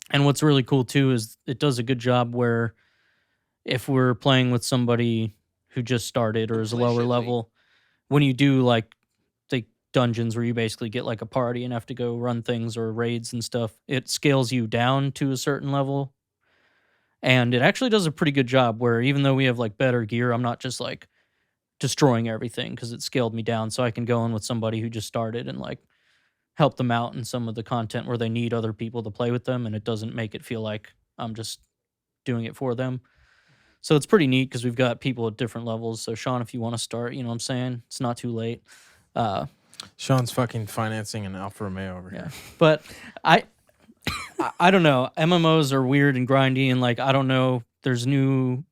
And what's really cool too is it does a good job where if we're playing with somebody who just started or is a lower level, when you do like the dungeons where you basically get like a party and have to go run things or raids and stuff, it scales you down to a certain level. And it actually does a pretty good job where even though we have like better gear, I'm not just like destroying everything because it scaled me down, so I can go in with somebody who just started and like help them out in some of the content where they need other people to play with them, and it doesn't make it feel like I'm just doing it for them. So it's pretty neat because we've got people at different levels. So Sean, if you want to start, you know what I'm saying? It's not too late. Sean's fucking financing an Alfa Romeo over here. But I don't know. MMOs are weird and grindy, and like I don't know. There's a new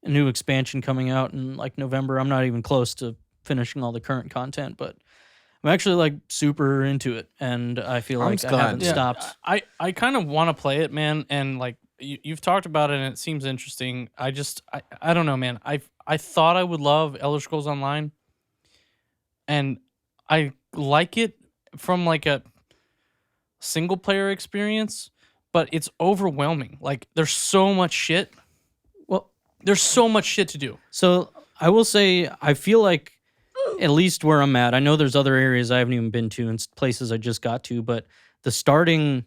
expansion coming out in like November. I'm not even close to finishing all the current content, but I'm actually like super into it, and I feel like I haven't stopped. I kind of want to play it, man, and like you've talked about it, and it seems interesting. I don't know, man. I thought I would love Elder Scrolls Online, and I like it from like a single player experience, but it's overwhelming. Like there's so much shit. Well, there's so much shit to do. So I will say I feel like at least where I'm at, I know there's other areas I haven't even been to and places I just got to, but the starting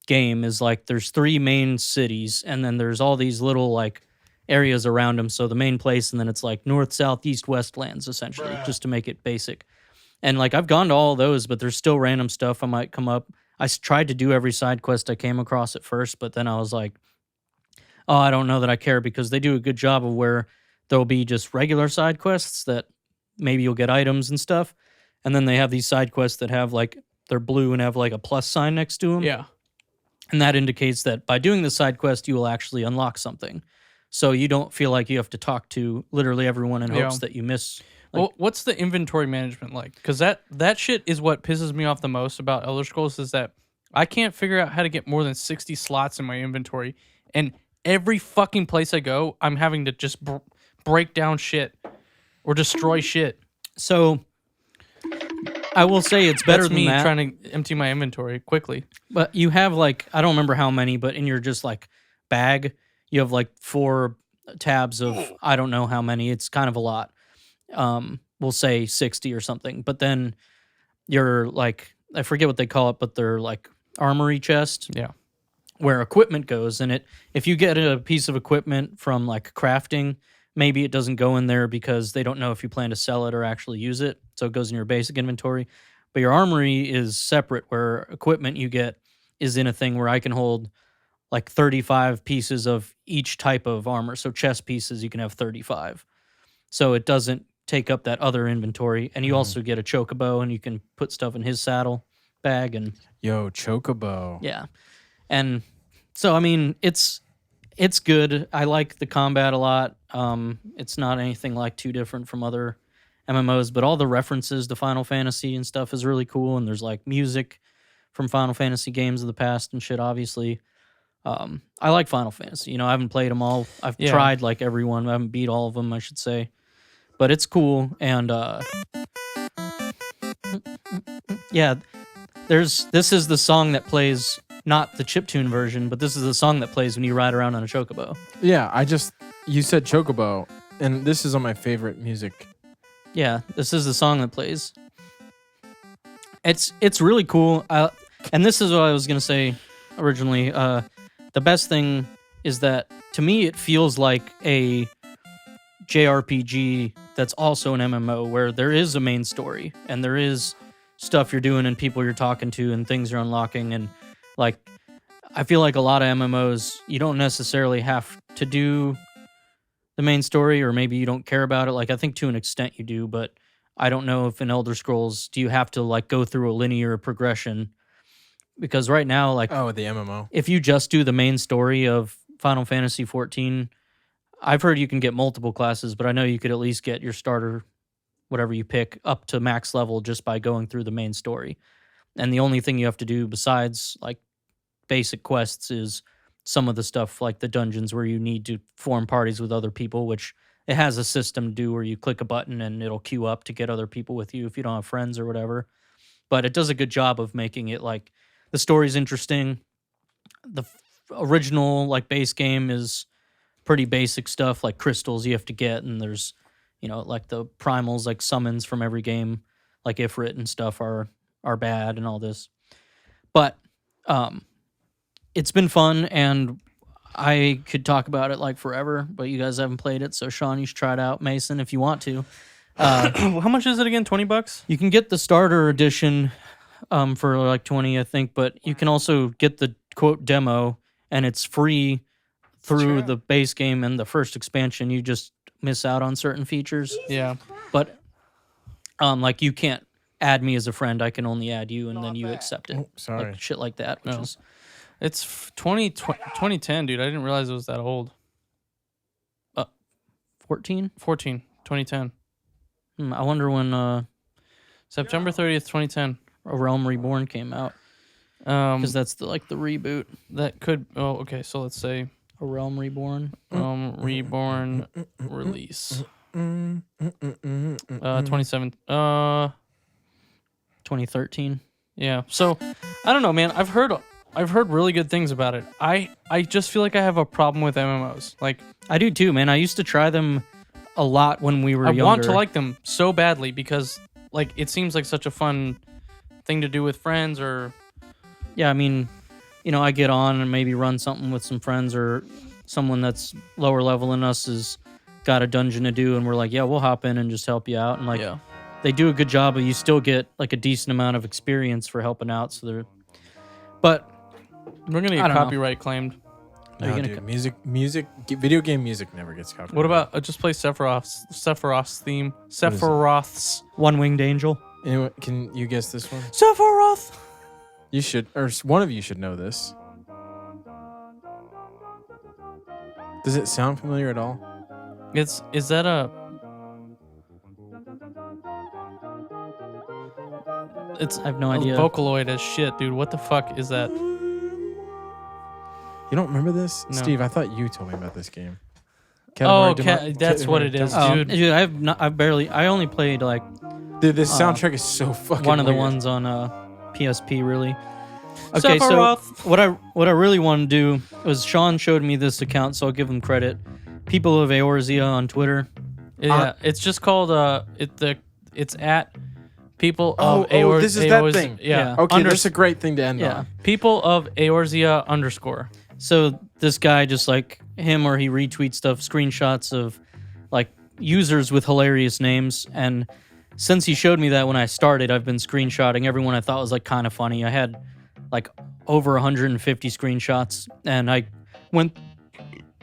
game is like there's 3 main cities, and then there's all these little like areas around them. So the main place, and then it's like north, south, east, west lands, essentially, just to make it basic. And like I've gone to all those, but there's still random stuff I might come up. I tried to do every side quest I came across at first, but then I was like, oh, I don't know that I care, because they do a good job of where there'll be just regular side quests that maybe you'll get items and stuff. And then they have these side quests that have like, they're blue and have like a plus sign next to them. Yeah. And that indicates that by doing the side quest, you will actually unlock something. So you don't feel like you have to talk to literally everyone in hopes that you miss. Like, Well, what's the inventory management like? Because that shit is what pisses me off the most about Elder Scrolls, is that I can't figure out how to get more than 60 slots in my inventory. And every fucking place I go, I'm having to just break down shit or destroy shit. so I will say it's better That's than me that. trying to empty my inventory quickly. But you have like, I don't remember how many, but in your just like bag, you have like 4 tabs of I don't know how many. It's kind of a lot. We'll say 60 or something. But then you're like, I forget what they call it, but they're like armory chest. Yeah. Where equipment goes. And if you get a piece of equipment from like crafting, maybe it doesn't go in there because they don't know if you plan to sell it or actually use it. So it goes in your basic inventory. But your armory is separate, where equipment you get is in a thing where I can hold like 35 pieces of each type of armor. So chest pieces, you can have 35. So it doesn't take up that other inventory. And you also get a chocobo, and you can put stuff in his saddle bag. And Yo, Chocobo. yeah. And so, I mean, it's good. I like the combat a lot. It's not anything like too different from other MMOs, but all the references to Final Fantasy and stuff is really cool. And there's like music from Final Fantasy games of the past and shit, obviously. I like Final Fantasy. You know, I haven't played them all. I've tried like everyone. I haven't beat all of them, I should say. But it's cool. And yeah, this is the song that plays, not the chiptune version, but this is the song that plays when you ride around on a chocobo. Yeah, you said Chocobo, and this is on my favorite music. Yeah, this is the song that plays. It's really cool. And this is what I was going to say originally. The best thing is that, to me, it feels like a JRPG that's also an MMO, where there is a main story, and there is stuff you're doing and people you're talking to and things you're unlocking. And like, I feel like a lot of MMOs, you don't necessarily have to do the main story, or maybe you don't care about it. Like, I think to an extent you do, but I don't know if in Elder Scrolls, do you have to like go through a linear progression? Because right now, like, Oh, the MMO. if you just do the main story of Final Fantasy XIV, I've heard you can get multiple classes, but I know you could at least get your starter, whatever you pick, up to max level just by going through the main story. And the only thing you have to do besides like basic quests is some of the stuff like the dungeons, where you need to form parties with other people, which it has a system to do where you click a button and it'll queue up to get other people with you if you don't have friends or whatever. But it does a good job of making it like the story's interesting. The original like base game is pretty basic stuff, like crystals you have to get, and there's, you know, like the primals, like summons from every game, like Ifrit and stuff are bad and all this. But it's been fun, and I could talk about it like forever, but you guys haven't played it, so Sean, you should try it out. Mason, if you want to. How much is it again? $20? You can get the starter edition for like 20, I think, but you can also get the quote demo, and it's free through the base game and the first expansion. You just miss out on certain features. Yeah. But like, you can't add me as a friend. I can only add you, and then you accept it. Oh, sorry. Like shit like that, which No. is It's 2010, dude. I didn't realize it was that old. 14. 2010. I wonder when September 30th, 2010. A Realm Reborn came out, because that's the reboot. That could. Oh, okay. So let's say A Realm Reborn. Reborn release. 27. 2013. Yeah. So I don't know, man. I've heard really good things about it. I just feel like I have a problem with MMOs. Like, I do too, man. I used to try them a lot when we were I younger. want to like them so badly because like it seems like such a fun thing to do with friends, or Yeah, I mean, you know, I get on and maybe run something with some friends, or someone that's lower level than us has got a dungeon to do, and we're like, yeah, we'll hop in and just help you out. And like, Yeah. they do a good job, but you still get like a decent amount of experience for helping out. So they're, but We're gonna I get don't know. copyright claimed. Are you No, gonna dude, video game music never gets copyrighted. What about just play Sephiroth's theme? Sephiroth's. One Winged Angel. Anyone, can you guess this one? Sephiroth. You should, or one of you should know this. Does it sound familiar at all? Is that a? It's I have no idea. Vocaloid as shit, dude. What the fuck is that? You don't remember this, No. Steve? I thought you told me about this game. That's what it is, dude. Dude, I only played like Dude, this soundtrack is so fucking one of the weird. ones on PSP, really. Okay, Sephiroth. so what I really want to do was Sean showed me this account, so I'll give him credit. People of Eorzea on Twitter. Yeah, it's just called it's at people Oh, of Eorzea. this is that thing. Yeah. Okay, that's a great thing to end Yeah. on. People of Eorzea _ So this guy just like him or he retweets stuff, screenshots of like users with hilarious names. And since he showed me that when I started, I've been screenshotting everyone I thought was like kind of funny. I had like over 150 screenshots, and I went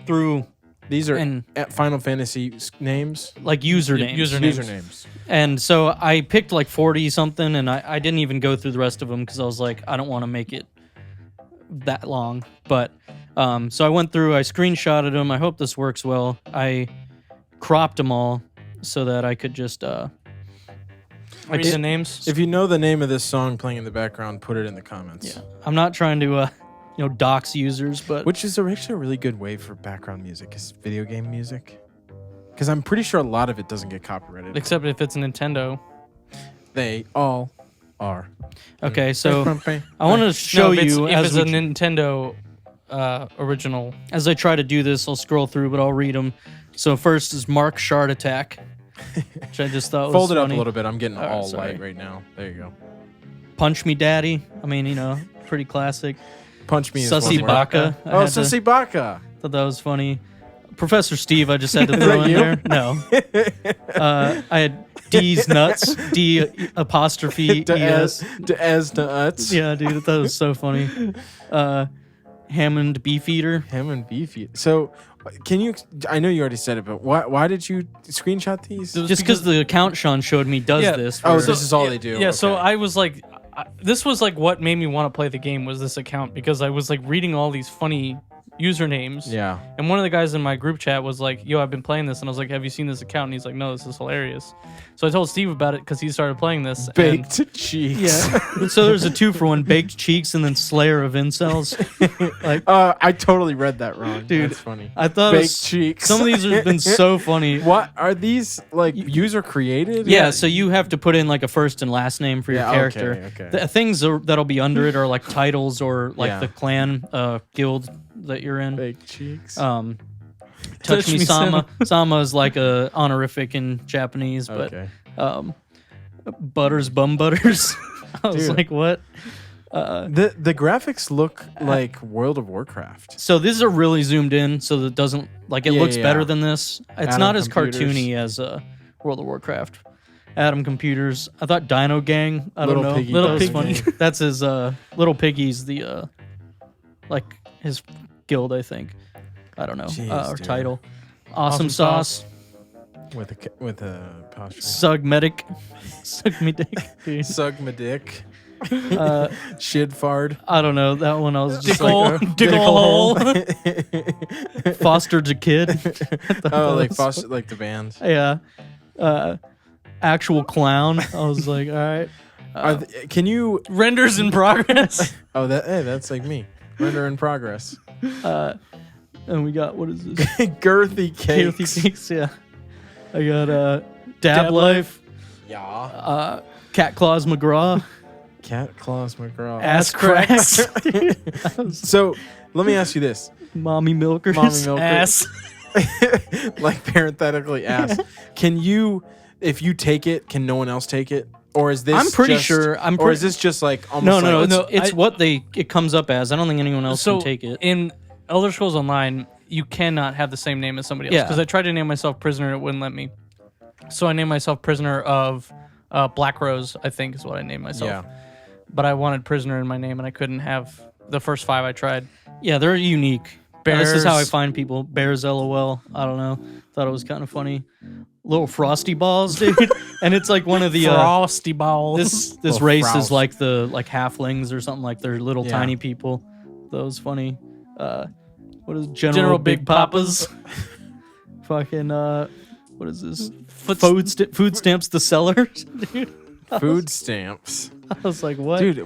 through These are and at Final Fantasy names. like usernames. Usernames. And so I picked like 40 something, and I didn't even go through the rest of them because I was like, I don't want to make it that long. But so I went through, I screenshotted them. I hope this works well. I cropped them all so that I could just Read the names. If you know the name of this song playing in the background, put it in the comments. yeah. I'm not trying to dox users, but Which is actually a really good way for background music, is video game music. Because I'm pretty sure a lot of it doesn't get copyrighted. Except if it's a Nintendo. They all are. okay. So I want to show No, if you if as it's a we Nintendo original. as I try to do this. I'll scroll through, but I'll read them. So first is Mark Shard Attack, which I just thought was Fold it up funny. a little bit. I'm getting Oh, all sorry. light right now. There you go. Punch Me Daddy. I mean, pretty classic. Punch me. is Sussy one word. Baka. I Oh, had to- Sussy Baka. Thought that was funny. Professor Steve, I just had to throw in you? there. No. I had D's nuts. D apostrophe To ES. to Uts. Yeah, dude, I thought it was so funny. Hammond Beefeater. Ham and beefy. So, can you? I know you already said it, but why did you screenshot these? Just because the account Sean showed me does Yeah. this. Oh, where- this is all they do. Yeah, so Okay. I was like, this was like what made me want to play the game was this account because I was like reading all these funny usernames. Yeah. And one of the guys in my group chat was like, yo, I've been playing this. And I was like, have you seen this account? And he's like, no, this is hilarious. So I told Steve about it because he started playing this. and- Baked cheeks. Yeah. So there's a 2-for-1 baked cheeks and then Slayer of Incels. Like, I totally read that wrong. Dude, That's funny. I thought it Baked was, cheeks. some of these have been so funny. What are these like user created? Yeah, so you have to put in like a first and last name for your Yeah, character. okay. The things that'll be under it are like titles or like Yeah. the clan guild that you're in. Baked cheeks. Touch Me Sama. Sama is like a honorific in Japanese, but Okay. Butters Bum Butters. I was Dude. like, what? The graphics look like World of Warcraft. So these are really zoomed in, so that it doesn't like it Yeah, looks yeah. better than this. It's Atom not as computers. cartoony as World of Warcraft. Atom Computers. I thought Dino Gang. I Little don't know. Piggy Little Dino Piggy. Gang. Funny. That's his Little Piggy's the like his guild, I think. I don't know. Jeez, or dude. title. Awesome Sauce. With a apostrophe. Sug Medic. Sug me dick. Dude. Sug my dick. Uh, Shid fard. I don't know. That one I was just Dickhole, like Dickhole hole. Foster the Kid. Oh, like was- Foster, like the band. Yeah. Actual Clown. I was like, all right. Can you? Renders in progress. Oh, that's like me. Render in progress. And we got, what is this? Girthy cakes. Healthy Cakes, yeah. I got Dab Life, Yeah. Cat Claws McGraw, Cat Claus McGraw. Ass Cracks, So let me ask you this: Mommy Milkers. Mommy Milker, Ass. like parenthetically ass. Can you, if you take it, can no one else take it? Or is this? I'm pretty just- sure. Or is this just like almost? No, like, no, no, it's I- what it comes up as. I don't think anyone else So can take it. in Elder Scrolls Online, you cannot have the same name as somebody else. Yeah. Because I tried to name myself Prisoner, and it wouldn't let me. So I named myself Prisoner of Black Rose, I think is what I named myself. Yeah. But I wanted Prisoner in my name, and I couldn't have the first 5 I tried. Yeah, they're unique. This is how I Bears. find people. Bears, LOL. I don't know. Thought it was kind of funny. Little frosty balls, dude. And it's like one of the Frosty balls. this Little race frost. is like the halflings or something, like they're little Yeah. tiny people. That was funny. What is General Big Papas. Fucking what is this? Foot- Food stamps the sellers, dude. Food stamps. I was like, what? Dude,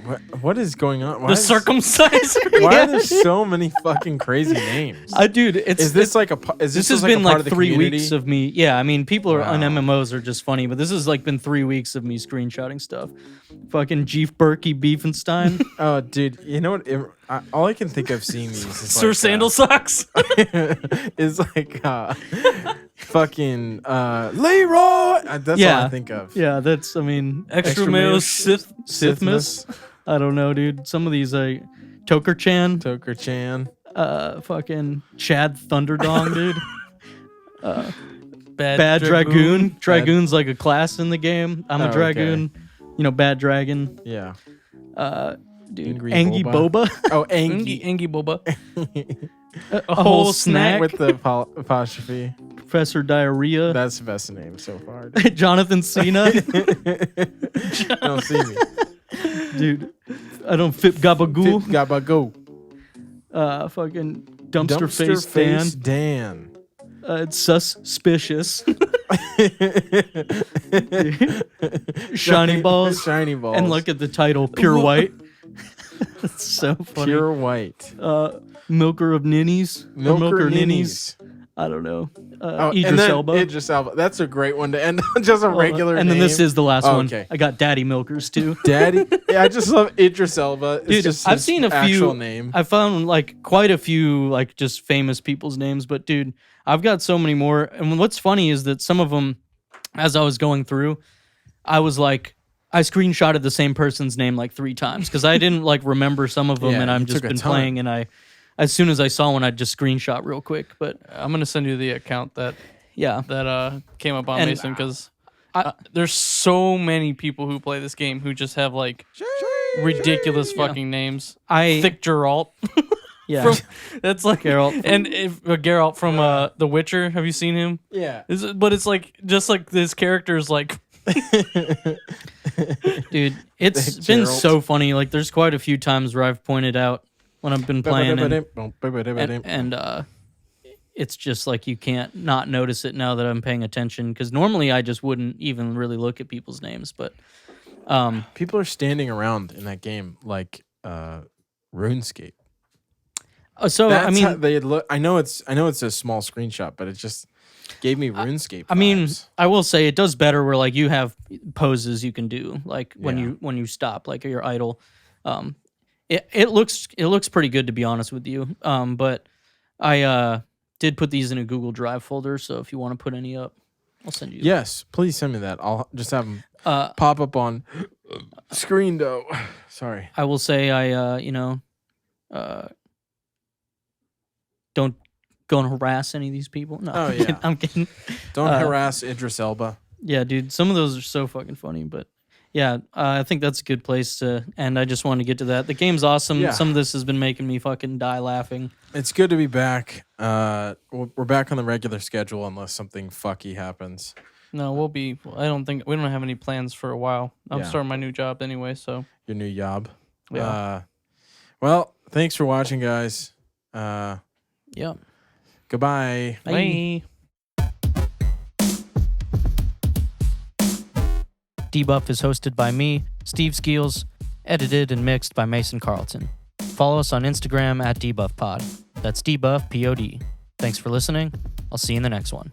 what is going on? Why The is- circumciser. Why Yeah. are there so many fucking crazy names? Dude, it's Is this like a? Is this this has like been a part like of the 3 community? weeks of me. Yeah, I mean, people are on Wow. MMOs are just funny, but this has like been 3 weeks of me screenshotting stuff. Fucking Jeef Berkey Beefenstein. Oh, dude, you know what? All I can think of seeing these is Sir like, Sandal Socks. is like fucking Leroy. That's all Yeah. I think of. Yeah, that's. I mean, Extra Mayo Sith. Sithmas. I don't know, dude. Some of these, Toker Chan, Toker Chan. fucking Chad Thunderdong, dude. Bad, Bad Dragoon. Bad- Dragoon's like a class in the game. I'm Oh, a okay. Dragoon. You know, Bad Dragon. Yeah. Dude, Angry Angie Boba. Boba. Oh, Angie, Angie. Angie Boba. A whole snack. With the apostrophe. Professor Diarrhea. That's the best name so far. Jonathan Cena. Don't see me. Dude, I don't fit Gabagoo. Gabago. Fucking Dumpster Face Dan. Dan. It's suspicious. Shiny balls. Shiny balls. And look at the title, Pure White. It's so funny. Pure white. Milker of Ninnies. Or Milker Ninnies. I don't know. Oh, and Idris then Elba. Idris Elba. That's a great one to end on. Just a regular and then name. this is the last Oh, one. okay. I got Daddy Milkers too. Daddy. Yeah, I just love Idris Elba. It's Dude, just I've his seen a actual few. name. I found like quite a few like just famous people's names, but dude, I've got so many more. And what's funny is that some of them, as I was going through, I was like, I screenshotted the same person's name like 3 times because I didn't like remember some of them, Yeah, and I've you just took a been ton. playing, and as soon as I saw one, I'd just screenshot real quick. But I'm gonna send you the account that yeah, came up on And Mason because there's so many people who play this game who just have like ridiculous fucking names. Thick Geralt. yeah, That's like Geralt. and if Geralt from The Witcher. Have you seen him? Yeah. But it's like just like this character is like dude, it's Thick been Geralt. so funny. Like, there's quite a few times where I've pointed out when I've been playing, and it's just like you can't not notice it now that I'm paying attention, because normally I just wouldn't even really look at people's names, but People are standing around in that game like RuneScape. so That's I mean, how they look. I know it's a small screenshot, but it just gave me RuneScape. I mean, vibes. I will say it does better where like you have poses you can do, like when Yeah. you stop, like you're idle. It looks pretty good, to be honest with you. But I did put these in a Google Drive folder, so if you want to put any up, I'll send you. Yes, please send me that. I'll just have them Uh, pop up on screen though. Sorry. I will say don't go and harass any of these people. No, Oh, yeah. I'm kidding. Don't harass Idris Elba. Yeah, dude, some of those are so fucking funny, but yeah, I think that's a good place to end. I just wanted to get to that. The game's awesome. Yeah. Some of this has been making me fucking die laughing. It's good to be back. We're back on the regular schedule unless something fucky happens. no, we'll be. I don't think we don't have any plans for a while. I'm Yeah. starting my new job anyway, so Your new job. Yeah. Well, thanks for watching, guys. Yeah. Goodbye. bye. Debuff is hosted by me, Steve Skeels, edited and mixed by Mason Carlton. Follow us on Instagram at DebuffPod. That's Debuff, P-O-D. Thanks for listening. I'll see you in the next one.